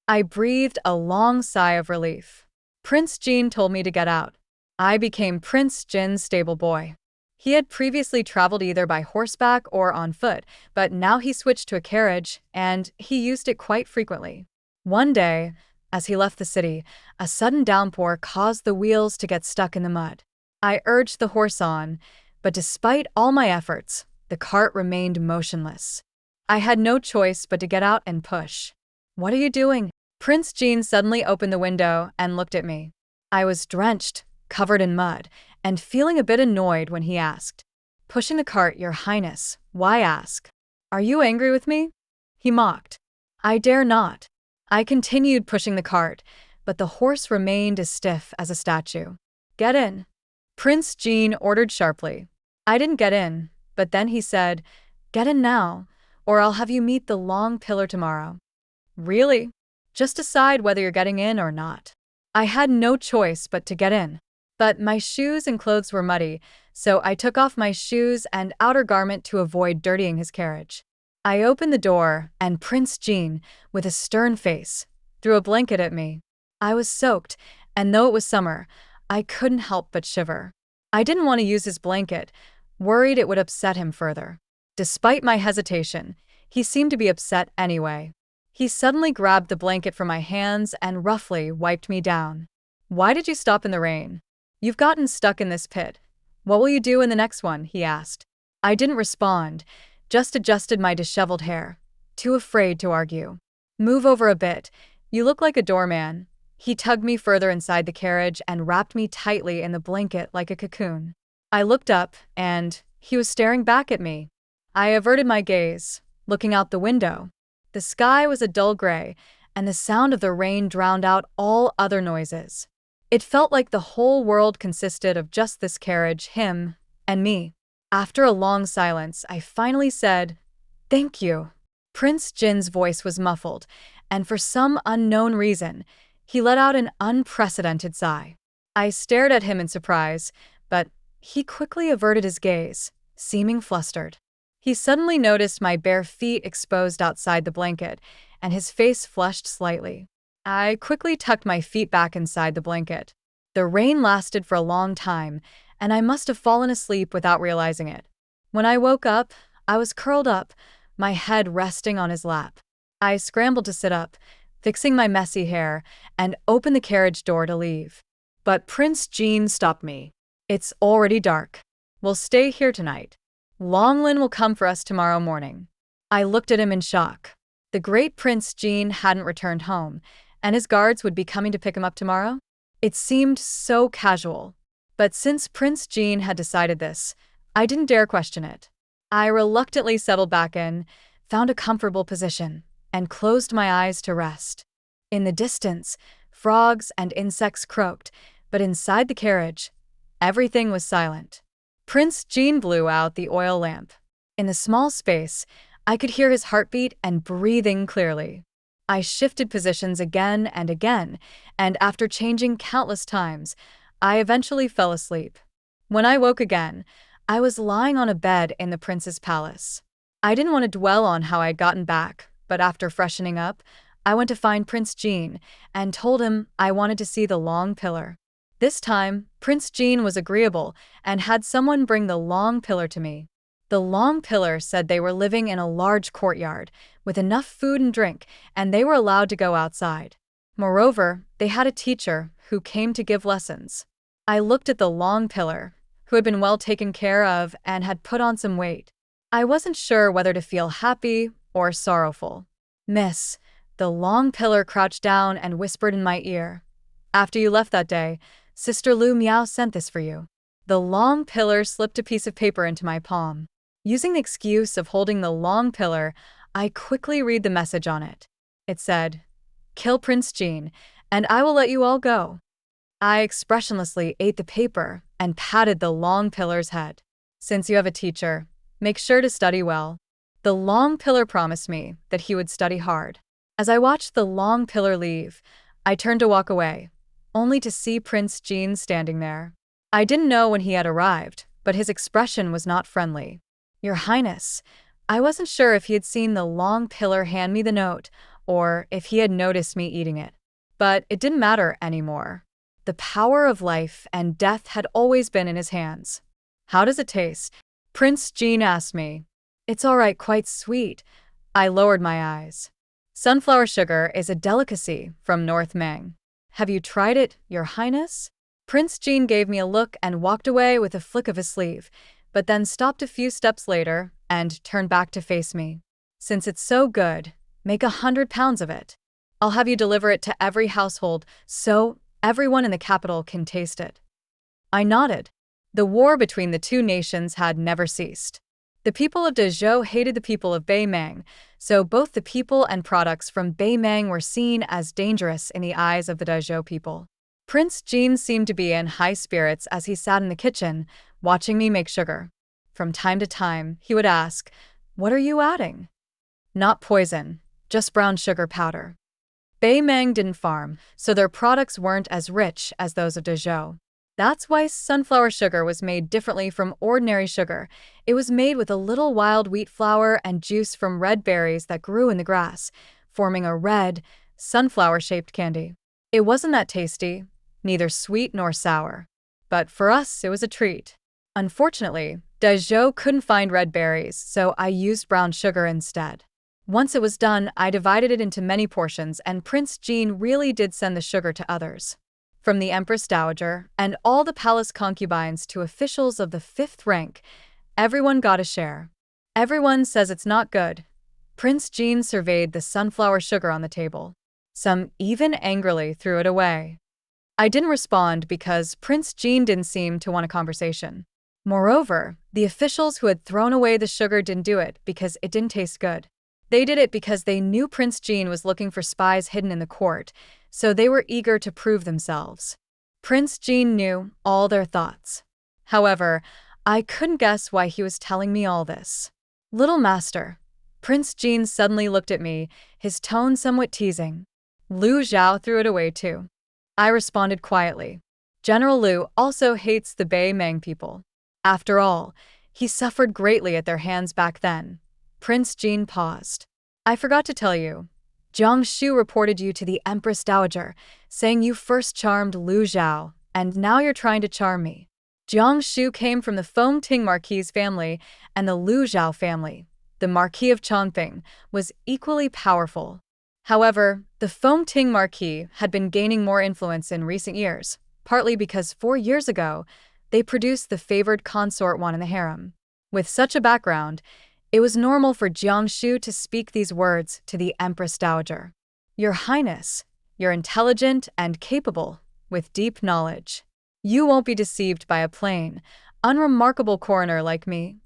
I breathed a long sigh of relief. Prince Jean told me to get out. I became Prince Jin's stable boy. He had previously traveled either by horseback or on foot, but now he switched to a carriage, and he used it quite frequently. One day, as he left the city, a sudden downpour caused the wheels to get stuck in the mud. I urged the horse on, but despite all my efforts, the cart remained motionless. I had no choice but to get out and push. What are you doing? Prince Jean suddenly opened the window and looked at me. I was drenched, covered in mud, and feeling a bit annoyed when he asked, Pushing the cart, Your Highness, why ask? Are you angry with me? He mocked. I dare not. I continued pushing the cart, but the horse remained as stiff as a statue. Get in. Prince Jean ordered sharply. I didn't get in, but then he said, Get in now, or I'll have you meet the long pillar tomorrow. Really? Just decide whether you're getting in or not. I had no choice but to get in. But my shoes and clothes were muddy, so I took off my shoes and outer garment to avoid dirtying his carriage. I opened the door, and Prince Jean, with a stern face, threw a blanket at me. I was soaked, and though it was summer, I couldn't help but shiver. I didn't want to use his blanket, worried it would upset him further. Despite my hesitation, he seemed to be upset anyway. He suddenly grabbed the blanket from my hands and roughly wiped me down. Why did you stop in the rain? You've gotten stuck in this pit. What will you do in the next one? He asked. I didn't respond, just adjusted my disheveled hair, too afraid to argue. Move over a bit. You look like a doorman. He tugged me further inside the carriage and wrapped me tightly in the blanket like a cocoon. I looked up, and he was staring back at me. I averted my gaze, looking out the window. The sky was a dull gray, and the sound of the rain drowned out all other noises. It felt like the whole world consisted of just this carriage, him, and me. After a long silence, I finally said, Thank you. Prince Jin's voice was muffled, and for some unknown reason, he let out an unprecedented sigh. I stared at him in surprise, but he quickly averted his gaze, seeming flustered. He suddenly noticed my bare feet exposed outside the blanket, and his face flushed slightly. I quickly tucked my feet back inside the blanket. The rain lasted for a long time, and I must have fallen asleep without realizing it. When I woke up, I was curled up, my head resting on his lap. I scrambled to sit up, fixing my messy hair, and opened the carriage door to leave. But Prince Jean stopped me. It's already dark. We'll stay here tonight. Longlin will come for us tomorrow morning. I looked at him in shock. The great Prince Jean hadn't returned home, and his guards would be coming to pick him up tomorrow? It seemed so casual. But since Prince Jean had decided this, I didn't dare question it. I reluctantly settled back in, found a comfortable position, and closed my eyes to rest. In the distance, frogs and insects croaked, but inside the carriage, everything was silent. Prince Jean blew out the oil lamp. In the small space, I could hear his heartbeat and breathing clearly. I shifted positions again and again, and after changing countless times, I eventually fell asleep. When I woke again, I was lying on a bed in the prince's palace. I didn't want to dwell on how I had gotten back, but after freshening up, I went to find Prince Jean and told him I wanted to see the long pillar. This time, Prince Jean was agreeable and had someone bring the long pillar to me. The long pillar said they were living in a large courtyard with enough food and drink, and they were allowed to go outside. Moreover, they had a teacher who came to give lessons. I looked at the long pillar, who had been well taken care of and had put on some weight. I wasn't sure whether to feel happy or sorrowful. Miss, the long pillar crouched down and whispered in my ear. After you left that day, Sister Lu Miao sent this for you. The long pillar slipped a piece of paper into my palm. Using the excuse of holding the long pillar, I quickly read the message on it. It said, "Kill Prince Jean, and I will let you all go." I expressionlessly ate the paper and patted the long pillar's head. "Since you have a teacher, make sure to study well." The long pillar promised me that he would study hard. As I watched the long pillar leave, I turned to walk away, only to see Prince Jean standing there. I didn't know when he had arrived, but his expression was not friendly. "Your Highness," I wasn't sure if he had seen the long pillar hand me the note, or if he had noticed me eating it. But it didn't matter anymore. The power of life and death had always been in his hands. "How does it taste?" Prince Jean asked me. "It's all right, quite sweet." I lowered my eyes. "Sunflower sugar is a delicacy from North Meng. Have you tried it, Your Highness?" Prince Jean gave me a look and walked away with a flick of his sleeve, but then stopped a few steps later and turned back to face me. "Since it's so good, make 100 pounds of it. I'll have you deliver it to every household so everyone in the capital can taste it." I nodded. The war between the two nations had never ceased. The people of Dezhou hated the people of Beimeng, so both the people and products from Beimeng were seen as dangerous in the eyes of the Dezhou people. Prince Jean seemed to be in high spirits as he sat in the kitchen, watching me make sugar. From time to time, he would ask, "What are you adding?" "Not poison, just brown sugar powder." Beimeng didn't farm, so their products weren't as rich as those of Dezhou. That's why sunflower sugar was made differently from ordinary sugar. It was made with a little wild wheat flour and juice from red berries that grew in the grass, forming a red, sunflower-shaped candy. It wasn't that tasty, neither sweet nor sour. But for us, it was a treat. Unfortunately, Dezhou couldn't find red berries, so I used brown sugar instead. Once it was done, I divided it into many portions, and Prince Jean really did send the sugar to others. From the Empress Dowager and all the palace concubines to officials of the 5th rank, everyone got a share. "Everyone says it's not good." Prince Jean surveyed the sunflower sugar on the table. Some even angrily threw it away. I didn't respond because Prince Jean didn't seem to want a conversation. Moreover, the officials who had thrown away the sugar didn't do it because it didn't taste good. They did it because they knew Prince Jean was looking for spies hidden in the court, so they were eager to prove themselves. Prince Jean knew all their thoughts. However, I couldn't guess why he was telling me all this. "Little master." Prince Jean suddenly looked at me, his tone somewhat teasing. Lu Zhao threw it away too. I responded quietly. General Lu also hates the Beimeng people. After all, he suffered greatly at their hands back then. Prince Jean paused. "I forgot to tell you. Jiang Shu reported you to the Empress Dowager, saying you first charmed Lu Zhao, and now you're trying to charm me." Jiang Shu came from the Feng Ting Marquis family, and the Lu Zhao family, the Marquis of Chongping, was equally powerful. However, the Feng Ting Marquis had been gaining more influence in recent years, partly because 4 years ago, they produced the favored consort one in the harem. With such a background, it was normal for Jiang Shu to speak these words to the Empress Dowager. "Your Highness, you're intelligent and capable, with deep knowledge. You won't be deceived by a plain, unremarkable coroner like me,"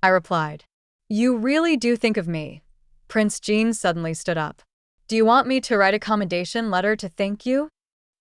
I replied. "You really do think of me." Prince Jean suddenly stood up. "Do you want me to write a commendation letter to thank you?"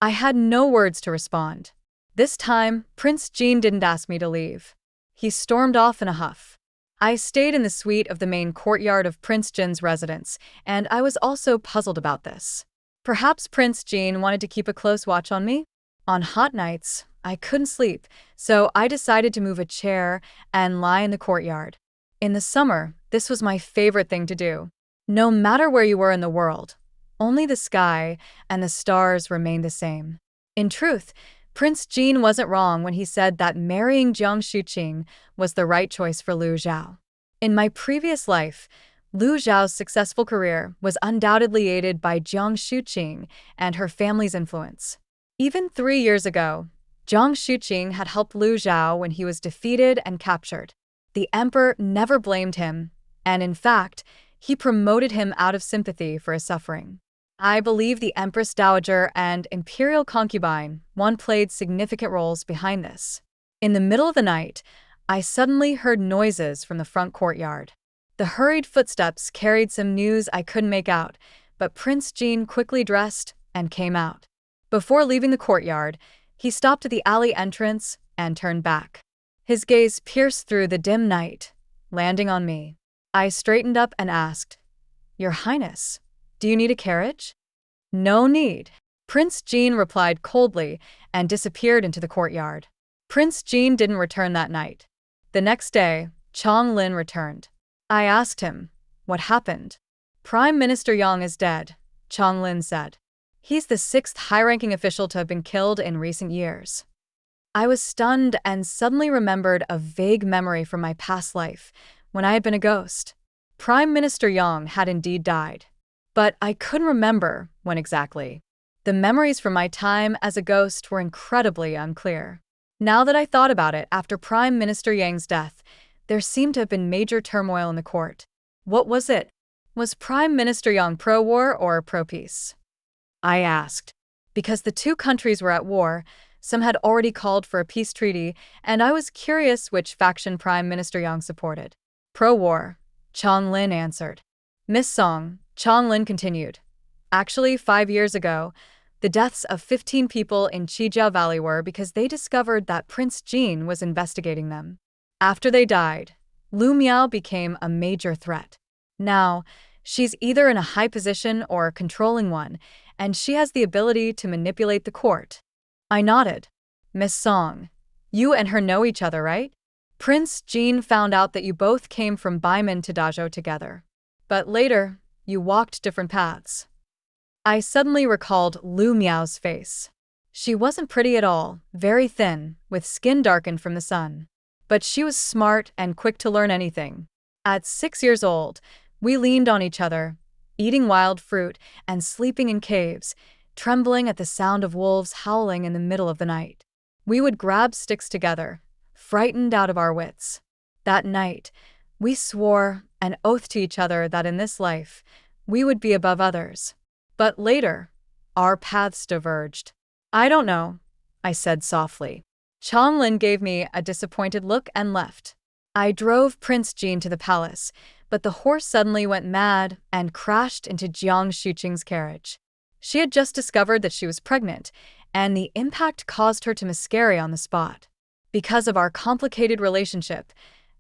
I had no words to respond. This time, Prince Jean didn't ask me to leave. He stormed off in a huff. I stayed in the suite of the main courtyard of Prince Jin's residence, and I was also puzzled about this. Perhaps Prince Jin wanted to keep a close watch on me? On hot nights, I couldn't sleep, so I decided to move a chair and lie in the courtyard. In the summer, this was my favorite thing to do. No matter where you were in the world, only the sky and the stars remained the same. In truth, Prince Jin wasn't wrong when he said that marrying Jiang Shuqing was the right choice for Lu Zhao. In my previous life, Lu Zhao's successful career was undoubtedly aided by Jiang Shuqing and her family's influence. Even 3 years ago, Jiang Shuqing had helped Lu Zhao when he was defeated and captured. The emperor never blamed him, and in fact, he promoted him out of sympathy for his suffering. I believe the Empress Dowager and Imperial Concubine played significant roles behind this. In the middle of the night, I suddenly heard noises from the front courtyard. The hurried footsteps carried some news I couldn't make out, but Prince Jin quickly dressed and came out. Before leaving the courtyard, he stopped at the alley entrance and turned back. His gaze pierced through the dim night, landing on me. I straightened up and asked, "Your Highness, do you need a carriage?" "No need." Prince Jin replied coldly and disappeared into the courtyard. Prince Jin didn't return that night. The next day, Chong Lin returned. I asked him, "What happened?" "Prime Minister Yang is dead," Chong Lin said. "He's the 6th high-ranking official to have been killed in recent years." I was stunned and suddenly remembered a vague memory from my past life, when I had been a ghost. Prime Minister Yang had indeed died. But I couldn't remember when exactly. The memories from my time as a ghost were incredibly unclear. Now that I thought about it after Prime Minister Yang's death, there seemed to have been major turmoil in the court. What was it? Was Prime Minister Yang pro-war or pro-peace? I asked. Because the two countries were at war, some had already called for a peace treaty, and I was curious which faction Prime Minister Yang supported. Pro-war, Chong Lin answered. Miss Song, Chong Lin continued. Actually, 5 years ago, the deaths of 15 people in Chijiao Valley were because they discovered that Prince Jin was investigating them. After they died, Lu Miao became a major threat. Now, she's either in a high position or a controlling one, and she has the ability to manipulate the court. I nodded. Miss Song, you and her know each other, right? Prince Jin found out that you both came from Baiman to Dazhou together. But later, you walked different paths. I suddenly recalled Lu Miao's face. She wasn't pretty at all, very thin, with skin darkened from the sun. But she was smart and quick to learn anything. At 6 years old, we leaned on each other, eating wild fruit and sleeping in caves, trembling at the sound of wolves howling in the middle of the night. We would grab sticks together, frightened out of our wits. That night, we swore an oath to each other that in this life, we would be above others. But later, our paths diverged. I don't know, I said softly. Chong Lin gave me a disappointed look and left. I drove Prince Jin to the palace, but the horse suddenly went mad and crashed into Jiang Shuqing's carriage. She had just discovered that she was pregnant, and the impact caused her to miscarry on the spot. Because of our complicated relationship,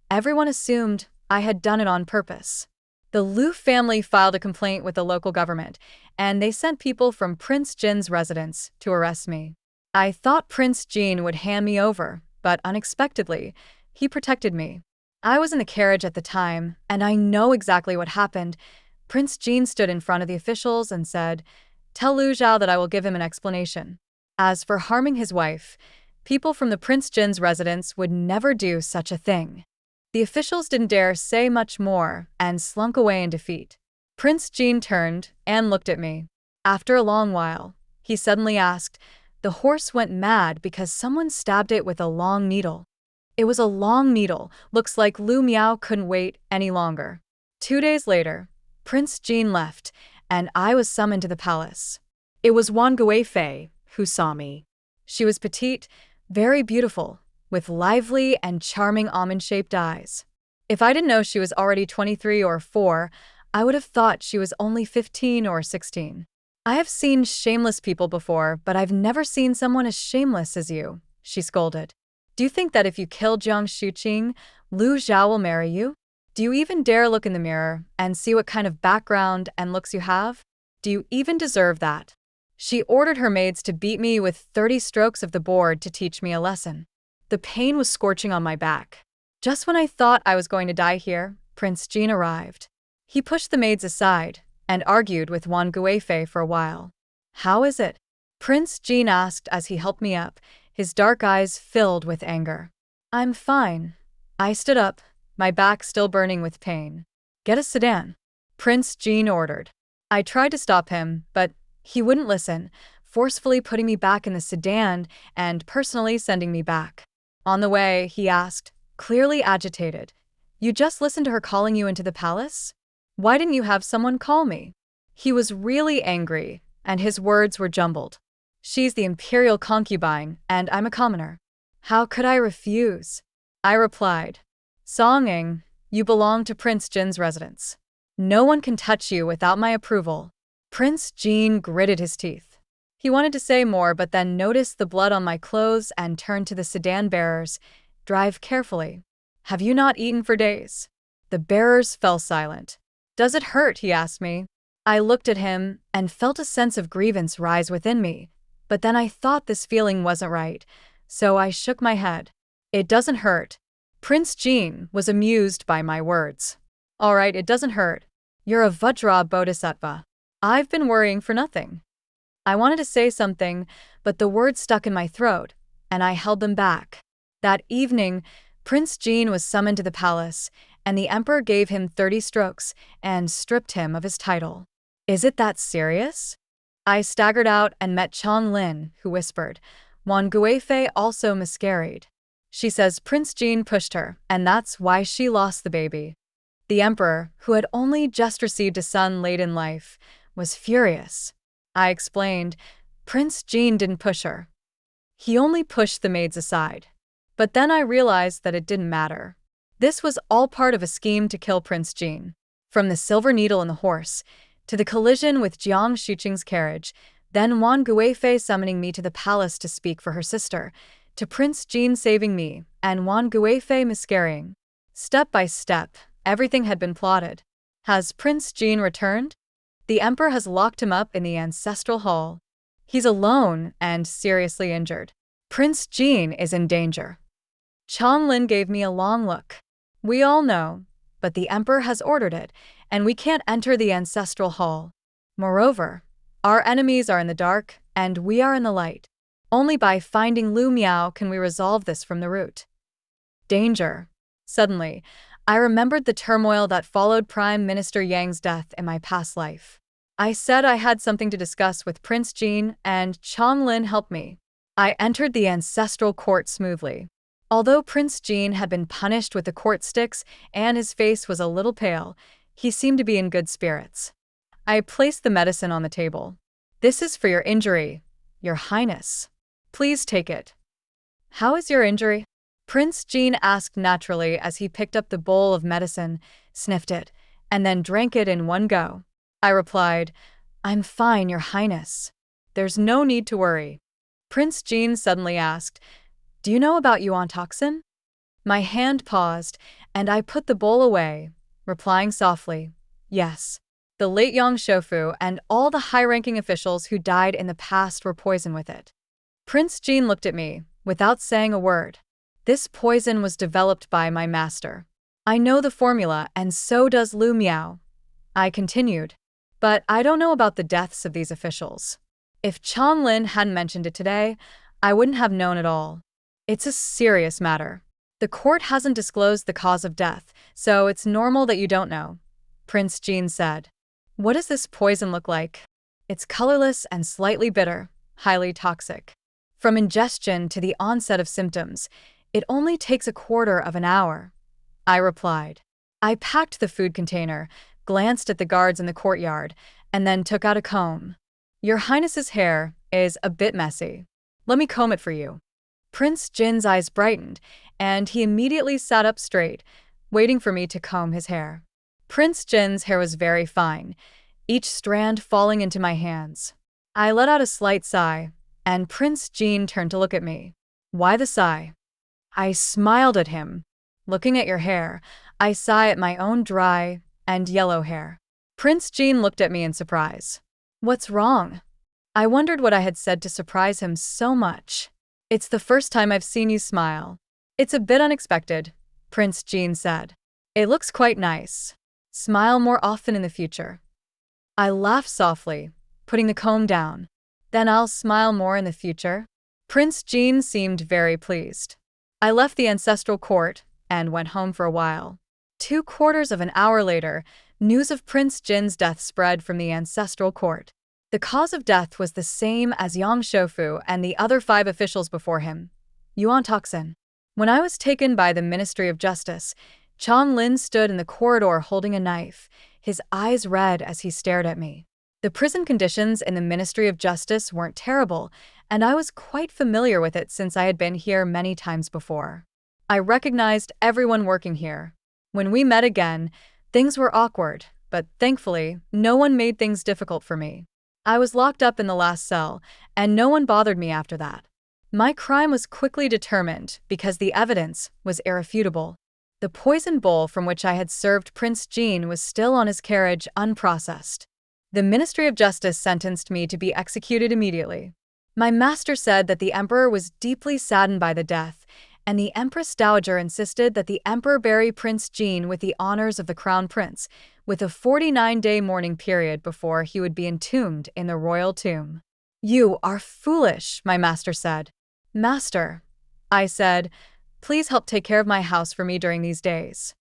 everyone assumed I had done it on purpose. The Lu family filed a complaint with the local government, and they sent people from Prince Jin's residence to arrest me. I thought Prince Jin would hand me over, but unexpectedly, he protected me. I was in the carriage at the time, and I know exactly what happened. Prince Jin stood in front of the officials and said, "Tell Lu Zhao that I will give him an explanation." As for harming his wife, people from the Prince Jin's residence would never do such a thing. The officials didn't dare say much more and slunk away in defeat. Prince Jin turned and looked at me. After a long while, he suddenly asked, "The horse went mad because someone stabbed it with a long needle." It was a long needle. Looks like Lu Miao couldn't wait any longer. 2 days later, Prince Jin left, and I was summoned to the palace. It was Wan Guifei who saw me. She was petite, very beautiful, with lively and charming almond-shaped eyes. If I didn't know she was already 23 or 4, I would have thought she was only 15 or 16. "I have seen shameless people before, but I've never seen someone as shameless as you," she scolded. "Do you think that if you kill Jiang Shuqing, Lu Zhao will marry you?" Do you even dare look in the mirror and see what kind of background and looks you have? Do you even deserve that? She ordered her maids to beat me with 30 strokes of the board to teach me a lesson. The pain was scorching on my back. Just when I thought I was going to die here, Prince Jean arrived. He pushed the maids aside and argued with Wang Guifei for a while. "How is it?" Prince Jean asked as he helped me up, his dark eyes filled with anger. "I'm fine." I stood up, my back still burning with pain. "Get a sedan," Prince Jean ordered. I tried to stop him, but he wouldn't listen, forcefully putting me back in the sedan and personally sending me back. On the way, he asked, clearly agitated, "You just listened to her calling you into the palace? Why didn't you have someone call me?" He was really angry, and his words were jumbled. "She's the imperial concubine, and I'm a commoner. How could I refuse?" I replied, "Songing, you belong to Prince Jin's residence. No one can touch you without my approval." Prince Jean gritted his teeth. He wanted to say more but then noticed the blood on my clothes and turned to the sedan bearers. "Drive carefully. Have you not eaten for days?" The bearers fell silent. "Does it hurt?" he asked me. I looked at him and felt a sense of grievance rise within me, but then I thought this feeling wasn't right, so I shook my head. "It doesn't hurt." Prince Jean was amused by my words. "All right, it doesn't hurt. You're a Vajra Bodhisattva. I've been worrying for nothing." I wanted to say something, but the words stuck in my throat, and I held them back. That evening, Prince Jean was summoned to the palace, and the emperor gave him 30 strokes and stripped him of his title. "Is it that serious?" I staggered out and met Chong Lin, who whispered, "Wang Guifei also miscarried. She says Prince Jean pushed her, and that's why she lost the baby." The emperor, who had only just received a son late in life, was furious. I explained, "Prince Jean didn't push her. He only pushed the maids aside." But then I realized that it didn't matter. This was all part of a scheme to kill Prince Jean. From the silver needle in the horse, to the collision with Jiang Shiqing's carriage, then Wang Guifei summoning me to the palace to speak for her sister, to Prince Jean saving me, and Wang Guifei miscarrying. Step by step, everything had been plotted. Has Prince Jean returned? The emperor has locked him up in the ancestral hall. He's alone and seriously injured. Prince Jean is in danger. Chong Lin gave me a long look. "We all know, but the emperor has ordered it, and we can't enter the ancestral hall. Moreover, our enemies are in the dark, and we are in the light. Only by finding Lu Miao can we resolve this from the root." Danger. Suddenly, I remembered the turmoil that followed Prime Minister Yang's death in my past life. I said I had something to discuss with Prince Jean, and Chong Lin helped me. I entered the ancestral court smoothly. Although Prince Jean had been punished with the court sticks and his face was a little pale, he seemed to be in good spirits. I placed the medicine on the table. "This is for your injury, Your Highness. Please take it." "How is your injury?" Prince Jean asked naturally as he picked up the bowl of medicine, sniffed it, and then drank it in one go. I replied, "I'm fine, Your Highness. There's no need to worry." Prince Jean suddenly asked, "Do you know about yuan toxin?" My hand paused, and I put the bowl away, replying softly, "Yes. The late Yang Shofu and all the high-ranking officials who died in the past were poisoned with it." Prince Jean looked at me, without saying a word. "This poison was developed by my master. I know the formula, and so does Lu Miao." I continued, "But I don't know about the deaths of these officials. If Chong Lin hadn't mentioned it today, I wouldn't have known at all. It's a serious matter. The court hasn't disclosed the cause of death, so it's normal that you don't know," Prince Jean said. "What does this poison look like?" "It's colorless and slightly bitter, highly toxic. From ingestion to the onset of symptoms, it only takes a quarter of an hour," I replied. I packed the food container, glanced at the guards in the courtyard, and then took out a comb. "Your Highness's hair is a bit messy. Let me comb it for you." Prince Jin's eyes brightened, and he immediately sat up straight, waiting for me to comb his hair. Prince Jin's hair was very fine, each strand falling into my hands. I let out a slight sigh, and Prince Jean turned to look at me. "Why the sigh?" I smiled at him. Looking at your hair, I sigh at my own dry and yellow hair. Prince Jean looked at me in surprise. What's wrong? I wondered what I had said to surprise him so much. It's the first time I've seen you smile. It's a bit unexpected, Prince Jean said. It looks quite nice. Smile more often in the future. I laughed softly, putting the comb down. Then I'll smile more in the future? Prince Jean seemed very pleased. I left the ancestral court and went home for a while. 2/4 of an hour later, news of Prince Jin's death spread from the ancestral court. The cause of death was the same as Yang Shoufu and the other 5 officials before him, Yuan Toxin. When I was taken by the Ministry of Justice, Chong Lin stood in the corridor holding a knife, his eyes red as he stared at me. The prison conditions in the Ministry of Justice weren't terrible, and I was quite familiar with it since I had been here many times before. I recognized everyone working here. When we met again, things were awkward, but thankfully, no one made things difficult for me. I was locked up in the last cell, and no one bothered me after that. My crime was quickly determined because the evidence was irrefutable. The poison bowl from which I had served Prince Jean was still on his carriage unprocessed. The Ministry of Justice sentenced me to be executed immediately. My master said that the emperor was deeply saddened by the death, and the Empress Dowager insisted that the emperor bury Prince Jean with the honors of the crown prince, with a 49-day mourning period before he would be entombed in the royal tomb. You are foolish, my master said. Master, I said, please help take care of my house for me during these days.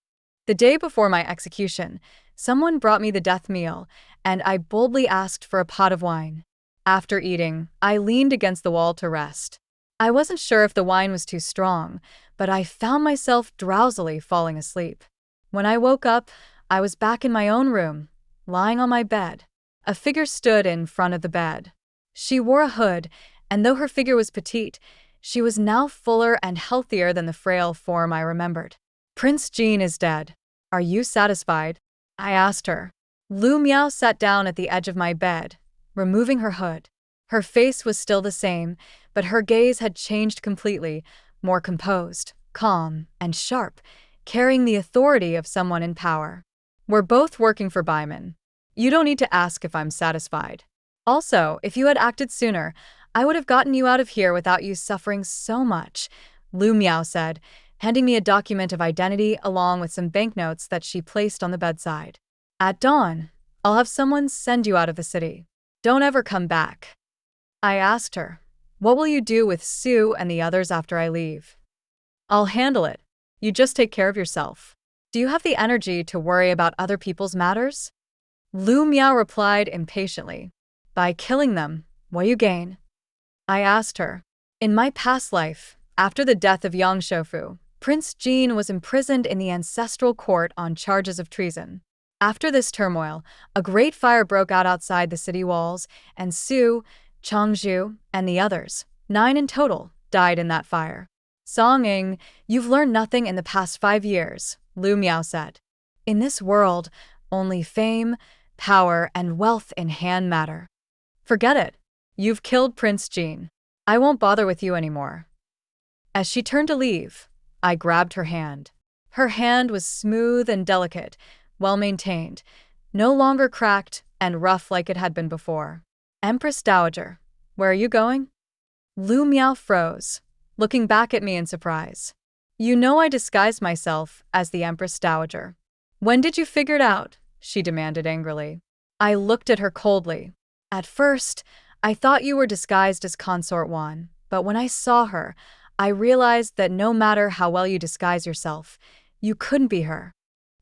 The day before my execution, someone brought me the death meal, and I boldly asked for a pot of wine. After eating, I leaned against the wall to rest. I wasn't sure if the wine was too strong, but I found myself drowsily falling asleep. When I woke up, I was back in my own room, lying on my bed. A figure stood in front of the bed. She wore a hood, and though her figure was petite, she was now fuller and healthier than the frail form I remembered. Prince Jean is dead. Are you satisfied? I asked her. Lu Miao sat down at the edge of my bed, removing her hood. Her face was still the same, but her gaze had changed completely, more composed, calm, and sharp, carrying the authority of someone in power. We're both working for Baiman. You don't need to ask if I'm satisfied. Also, if you had acted sooner, I would have gotten you out of here without you suffering so much, Lu Miao said, handing me a document of identity along with some banknotes that she placed on the bedside. At dawn, I'll have someone send you out of the city. Don't ever come back. I asked her, what will you do with Sue and the others after I leave? I'll handle it. You just take care of yourself. Do you have the energy to worry about other people's matters? Lu Miao replied impatiently. By killing them, what do you gain? I asked her. In my past life, after the death of Yang Shoufu, Prince Jean was imprisoned in the ancestral court on charges of treason. After this turmoil, a great fire broke out outside the city walls, and Su, Changzhu, and the others, 9 in total, died in that fire. Song Ying, you've learned nothing in the past 5 years, Lu Miao said. In this world, only fame, power, and wealth in hand matter. Forget it. You've killed Prince Jean. I won't bother with you anymore. As she turned to leave, I grabbed her hand. Her hand was smooth and delicate, well-maintained, no longer cracked and rough like it had been before. Empress Dowager, where are you going? Lu Miao froze, looking back at me in surprise. You know I disguised myself as the Empress Dowager. When did you figure it out? She demanded angrily. I looked at her coldly. At first, I thought you were disguised as Consort Wan, but when I saw her, I realized that no matter how well you disguise yourself, you couldn't be her.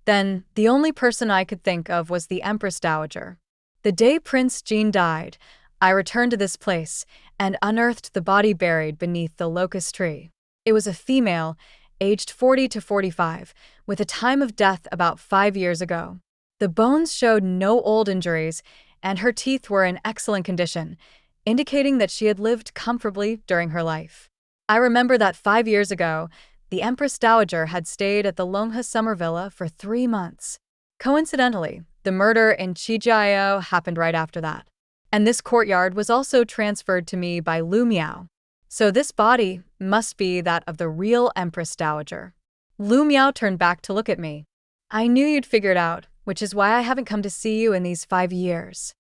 Then, the only person I could think of was the Empress Dowager. The day Prince Jean died, I returned to this place and unearthed the body buried beneath the locust tree. It was a female, aged 40 to 45, with a time of death about 5 years ago. The bones showed no old injuries, and her teeth were in excellent condition, indicating that she had lived comfortably during her life. I remember that 5 years ago, the Empress Dowager had stayed at the Longhe summer villa for 3 months. Coincidentally, the murder in Chijiao happened right after that. And this courtyard was also transferred to me by Lu Miao. So this body must be that of the real Empress Dowager. Lu Miao turned back to look at me. I knew you'd figure it out, which is why I haven't come to see you in these 5 years.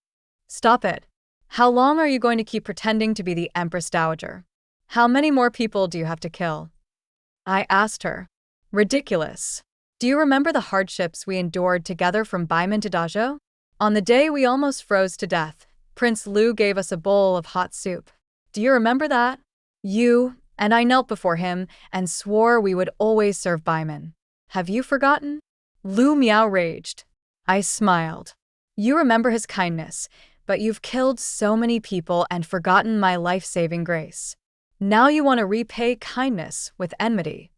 Stop it. How long are you going to keep pretending to be the Empress Dowager? How many more people do you have to kill? I asked her. Ridiculous. Do you remember the hardships we endured together from Baimen to Dazhou? On the day we almost froze to death, Prince Lu gave us a bowl of hot soup. Do you remember that? You and I knelt before him and swore we would always serve Baimen. Have you forgotten? Lu Miao raged. I smiled. You remember his kindness, but you've killed so many people and forgotten my life-saving grace. Now you want to repay kindness with enmity.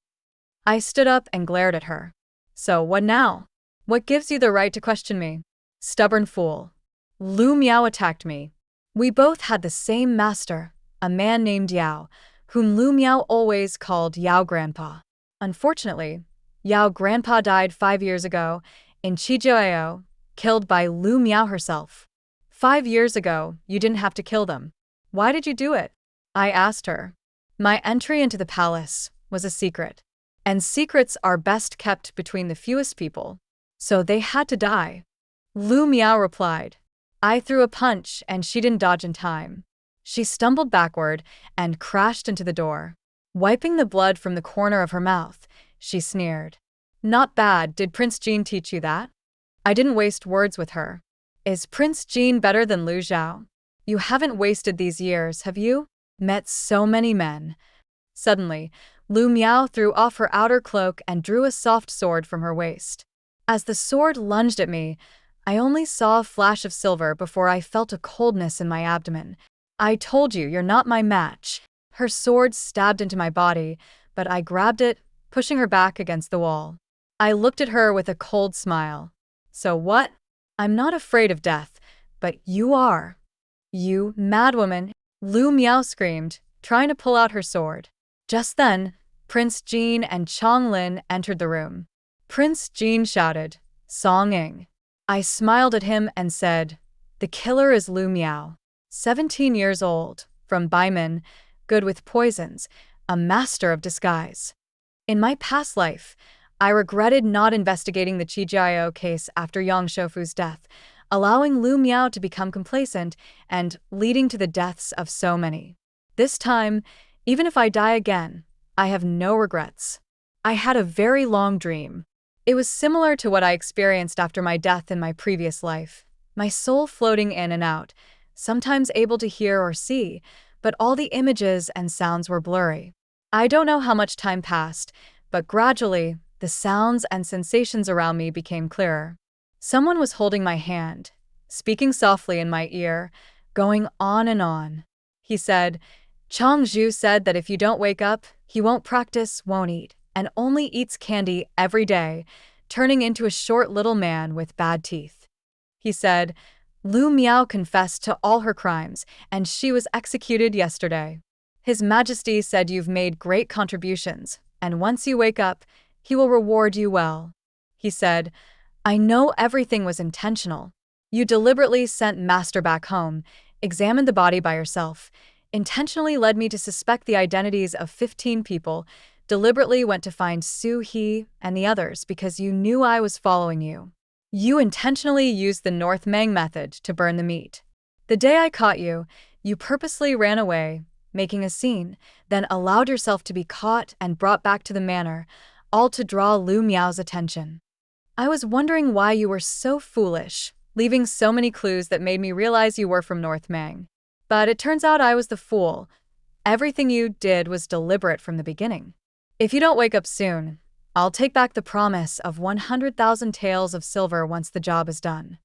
I stood up and glared at her. So what now? What gives you the right to question me? Stubborn fool. Lu Miao attacked me. We both had the same master, a man named Yao, whom Lu Miao always called Yao Grandpa. Unfortunately, Yao Grandpa died 5 years ago in Chijiao, killed by Lu Miao herself. 5 years ago, you didn't have to kill them. Why did you do it? I asked her. My entry into the palace was a secret, and secrets are best kept between the fewest people, so they had to die. Lu Miao replied. I threw a punch and she didn't dodge in time. She stumbled backward and crashed into the door. Wiping the blood from the corner of her mouth, she sneered. Not bad, did Prince Jean teach you that? I didn't waste words with her. Is Prince Jean better than Lu Zhao? You haven't wasted these years, have you? Met so many men. Suddenly, Lu Miao threw off her outer cloak and drew a soft sword from her waist. As the sword lunged at me, I only saw a flash of silver before I felt a coldness in my abdomen. I told you, you're not my match. Her sword stabbed into my body, but I grabbed it, pushing her back against the wall. I looked at her with a cold smile. So what? I'm not afraid of death, but you are. You madwoman, Lu Miao screamed, trying to pull out her sword. Just then, Prince Jean and Chong Lin entered the room. Prince Jean shouted, Song Ying. I smiled at him and said, the killer is Lu Miao, 17 years old, from Baimen, good with poisons, a master of disguise. In my past life, I regretted not investigating the Chijiao case after Yang Shoufu's death, allowing Lu Miao to become complacent and leading to the deaths of so many. This time, even if I die again, I have no regrets. I had a very long dream. It was similar to what I experienced after my death in my previous life, my soul floating in and out, sometimes able to hear or see, but all the images and sounds were blurry. I don't know how much time passed, but gradually, the sounds and sensations around me became clearer. Someone was holding my hand, speaking softly in my ear, going on and on. He said, Chong Zhu said that if you don't wake up, he won't practice, won't eat, and only eats candy every day, turning into a short little man with bad teeth. He said, Lu Miao confessed to all her crimes, and she was executed yesterday. His Majesty said you've made great contributions, and once you wake up, he will reward you well. He said, I know everything was intentional. You deliberately sent Master back home, examined the body by yourself, intentionally led me to suspect the identities of 15 people, deliberately went to find Su He and the others because you knew I was following you. You intentionally used the North Mang method to burn the meat. The day I caught you, you purposely ran away, making a scene, then allowed yourself to be caught and brought back to the manor, all to draw Lu Miao's attention. I was wondering why you were so foolish, leaving so many clues that made me realize you were from North Mang. But it turns out I was the fool. Everything you did was deliberate from the beginning. If you don't wake up soon, I'll take back the promise of 100,000 taels of silver once the job is done.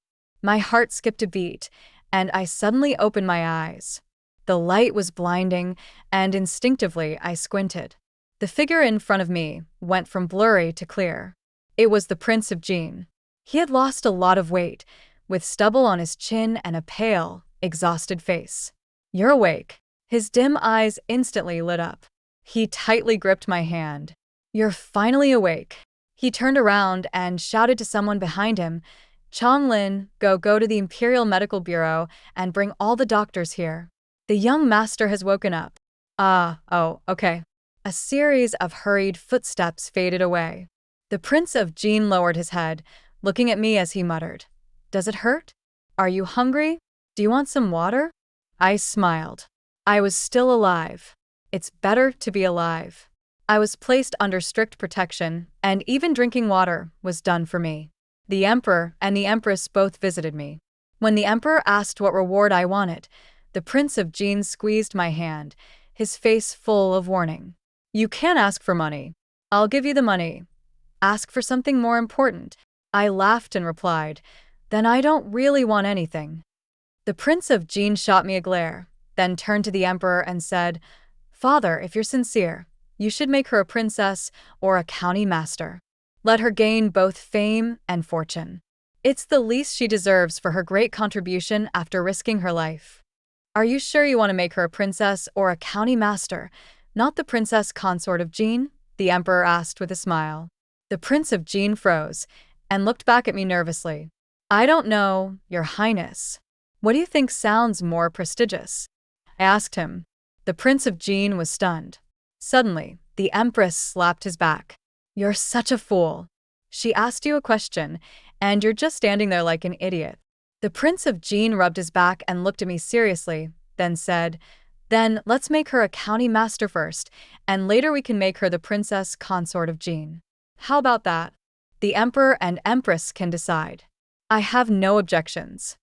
My heart skipped a beat, and I suddenly opened my eyes. The light was blinding, and instinctively I squinted. The figure in front of me went from blurry to clear. It was the Prince of Jean. He had lost a lot of weight, with stubble on his chin and a pale, exhausted face. You're awake. His dim eyes instantly lit up. He tightly gripped my hand. You're finally awake. He turned around and shouted to someone behind him, Chong Lin, go to the Imperial Medical Bureau and bring all the doctors here. The young master has woken up. Oh, okay. A series of hurried footsteps faded away. The Prince of Jin lowered his head, looking at me as he muttered, "Does it hurt? Are you hungry? Do you want some water?" I smiled. I was still alive. It's better to be alive. I was placed under strict protection, and even drinking water was done for me. The Emperor and the Empress both visited me. When the Emperor asked what reward I wanted, the Prince of Jin squeezed my hand, his face full of warning. "You can't ask for money. I'll give you the money. Ask for something more important." I laughed and replied, "Then I don't really want anything." The Prince of Jin shot me a glare, then turned to the Emperor and said, "Father, if you're sincere, you should make her a princess or a county master. Let her gain both fame and fortune. It's the least she deserves for her great contribution after risking her life." "Are you sure you want to make her a princess or a county master, not the princess consort of Jin?" the Emperor asked with a smile. The Prince of Jin froze and looked back at me nervously. "I don't know, Your Highness. What do you think sounds more prestigious?" I asked him. The Prince of Jin was stunned. Suddenly, the Empress slapped his back. "You're such a fool. She asked you a question, and you're just standing there like an idiot." The Prince of Jin rubbed his back and looked at me seriously, then said, "Then let's make her a county master first, and later we can make her the princess consort of Jin. How about that? The Emperor and Empress can decide." "I have no objections."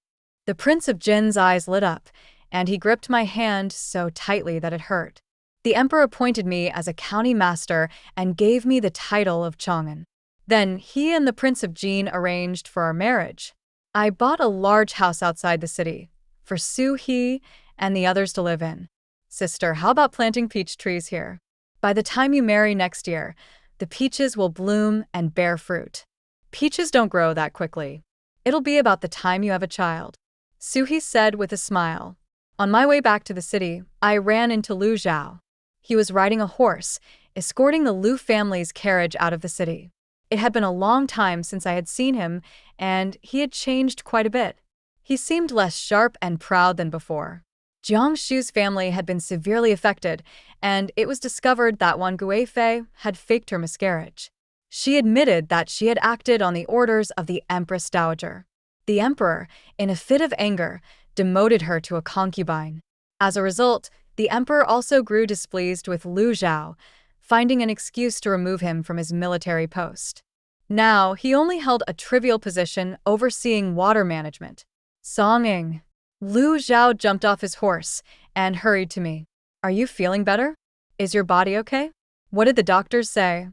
The Prince of Jin's eyes lit up, and he gripped my hand so tightly that it hurt. The Emperor appointed me as a county master and gave me the title of Chang'an. Then he and the Prince of Jin arranged for our marriage. I bought a large house outside the city, for Su He and the others to live in. "Sister, how about planting peach trees here? By the time you marry next year, the peaches will bloom and bear fruit." "Peaches don't grow that quickly. It'll be about the time you have a child," Su He said with a smile. On my way back to the city, I ran into Lu Zhao. He was riding a horse, escorting the Lu family's carriage out of the city. It had been a long time since I had seen him, and he had changed quite a bit. He seemed less sharp and proud than before. Jiang Shu's family had been severely affected, and it was discovered that Wan Guifei had faked her miscarriage. She admitted that she had acted on the orders of the Empress Dowager. The Emperor, in a fit of anger, demoted her to a concubine. As a result, the Emperor also grew displeased with Lu Zhao, finding an excuse to remove him from his military post. Now, he only held a trivial position overseeing water management. Songing. Lu Zhao jumped off his horse and hurried to me. "Are you feeling better? Is your body okay? What did the doctors say?"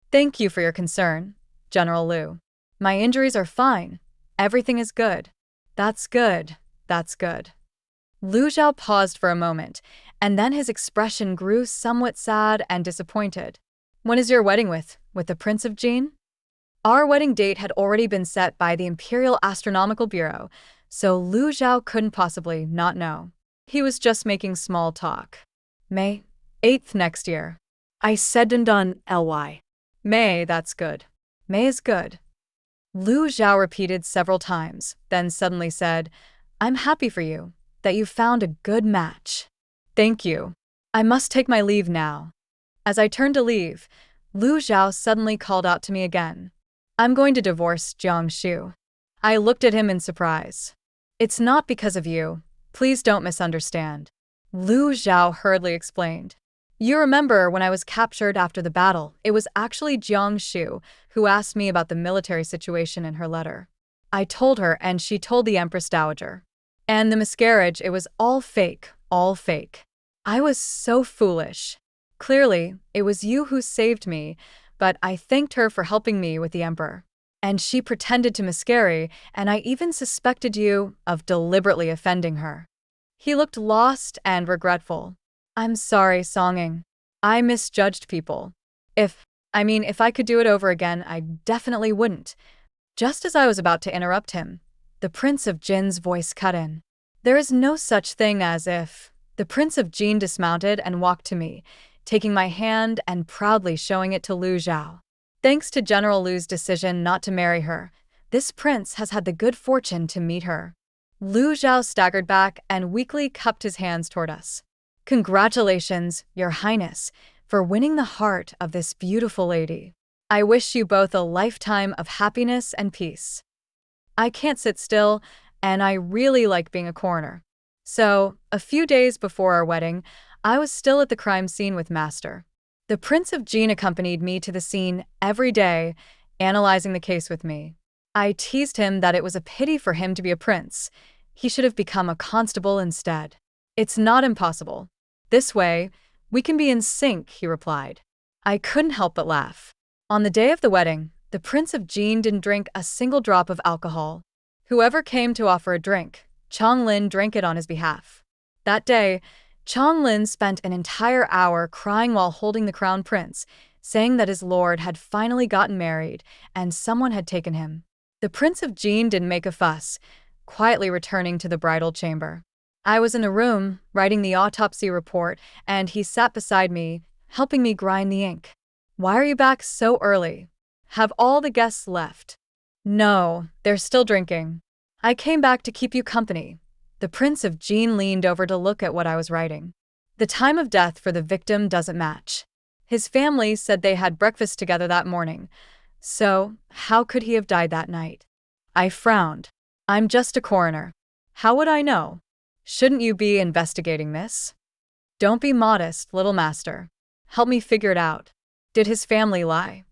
"Thank you for your concern, General Lu. My injuries are fine. Everything is good." "That's good. That's good." Lu Zhao paused for a moment, and then his expression grew somewhat sad and disappointed. "When is your wedding with the Prince of Jin?" Our wedding date had already been set by the Imperial Astronomical Bureau, so Lu Zhao couldn't possibly not know. He was just making small talk. "May 8th next year," I said and done ly. "May, that's good. May is good." Lu Zhao repeated several times, then suddenly said, "I'm happy for you, that you found a good match." "Thank you. I must take my leave now." As I turned to leave, Lu Zhao suddenly called out to me again. "I'm going to divorce Jiang Shu." I looked at him in surprise. "It's not because of you. Please don't misunderstand," Lu Zhao hurriedly explained. "You remember when I was captured after the battle, it was actually Jiang Shu who asked me about the military situation in her letter. I told her, and she told the Empress Dowager. And the miscarriage, it was all fake, all fake. I was so foolish. Clearly, it was you who saved me, but I thanked her for helping me with the Emperor. And she pretended to miscarry, and I even suspected you of deliberately offending her." He looked lost and regretful. "I'm sorry, Songing. I misjudged people. If I could do it over again, I definitely wouldn't." Just as I was about to interrupt him, the Prince of Jin's voice cut in. "There is no such thing as if." The Prince of Jin dismounted and walked to me, taking my hand and proudly showing it to Lu Zhao. "Thanks to General Lu's decision not to marry her, this prince has had the good fortune to meet her." Lu Zhao staggered back and weakly cupped his hands toward us. "Congratulations, Your Highness. for winning the heart of this beautiful lady. I wish you both a lifetime of happiness and peace. I can't sit still, and I really like being a coroner. So, a few days before our wedding, I was still at the crime scene with Master. The Prince of Jean accompanied me to the scene every day, analyzing the case with me. I teased him that it was a pity for him to be a prince. He should have become a constable instead. It's not impossible. This way, we can be in sync, he replied. I couldn't help but laugh. On the day of the wedding, the Prince of Jean didn't drink a single drop of alcohol. Whoever came to offer a drink, Chong Lin drank it on his behalf. That day, Chong Lin spent an entire hour crying while holding the crown prince, saying that his lord had finally gotten married and someone had taken him. The Prince of Jean didn't make a fuss, quietly returning to the bridal chamber. I was in a room, writing the autopsy report, and he sat beside me, helping me grind the ink. Why are you back so early? Have all the guests left? No, they're still drinking. I came back to keep you company. The Prince of Jean leaned over to look at what I was writing. The time of death for the victim doesn't match. His family said they had breakfast together that morning. So, how could he have died that night? I frowned. I'm just a coroner. How would I know? Shouldn't you be investigating this? Don't be modest, little master. Help me figure it out. Did his family lie?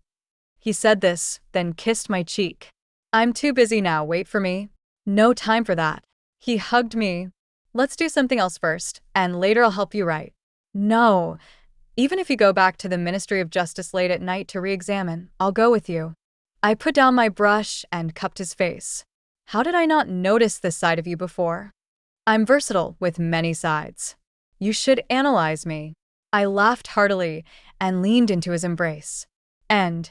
He said this, then kissed my cheek. I'm too busy now, wait for me. No time for that. He hugged me. Let's do something else first, and later I'll help you write. No. Even if you go back to the Ministry of Justice late at night to re-examine, I'll go with you. I put down my brush and cupped his face. How did I not notice this side of you before? I'm versatile with many sides. You should analyze me. I laughed heartily and leaned into his embrace. End.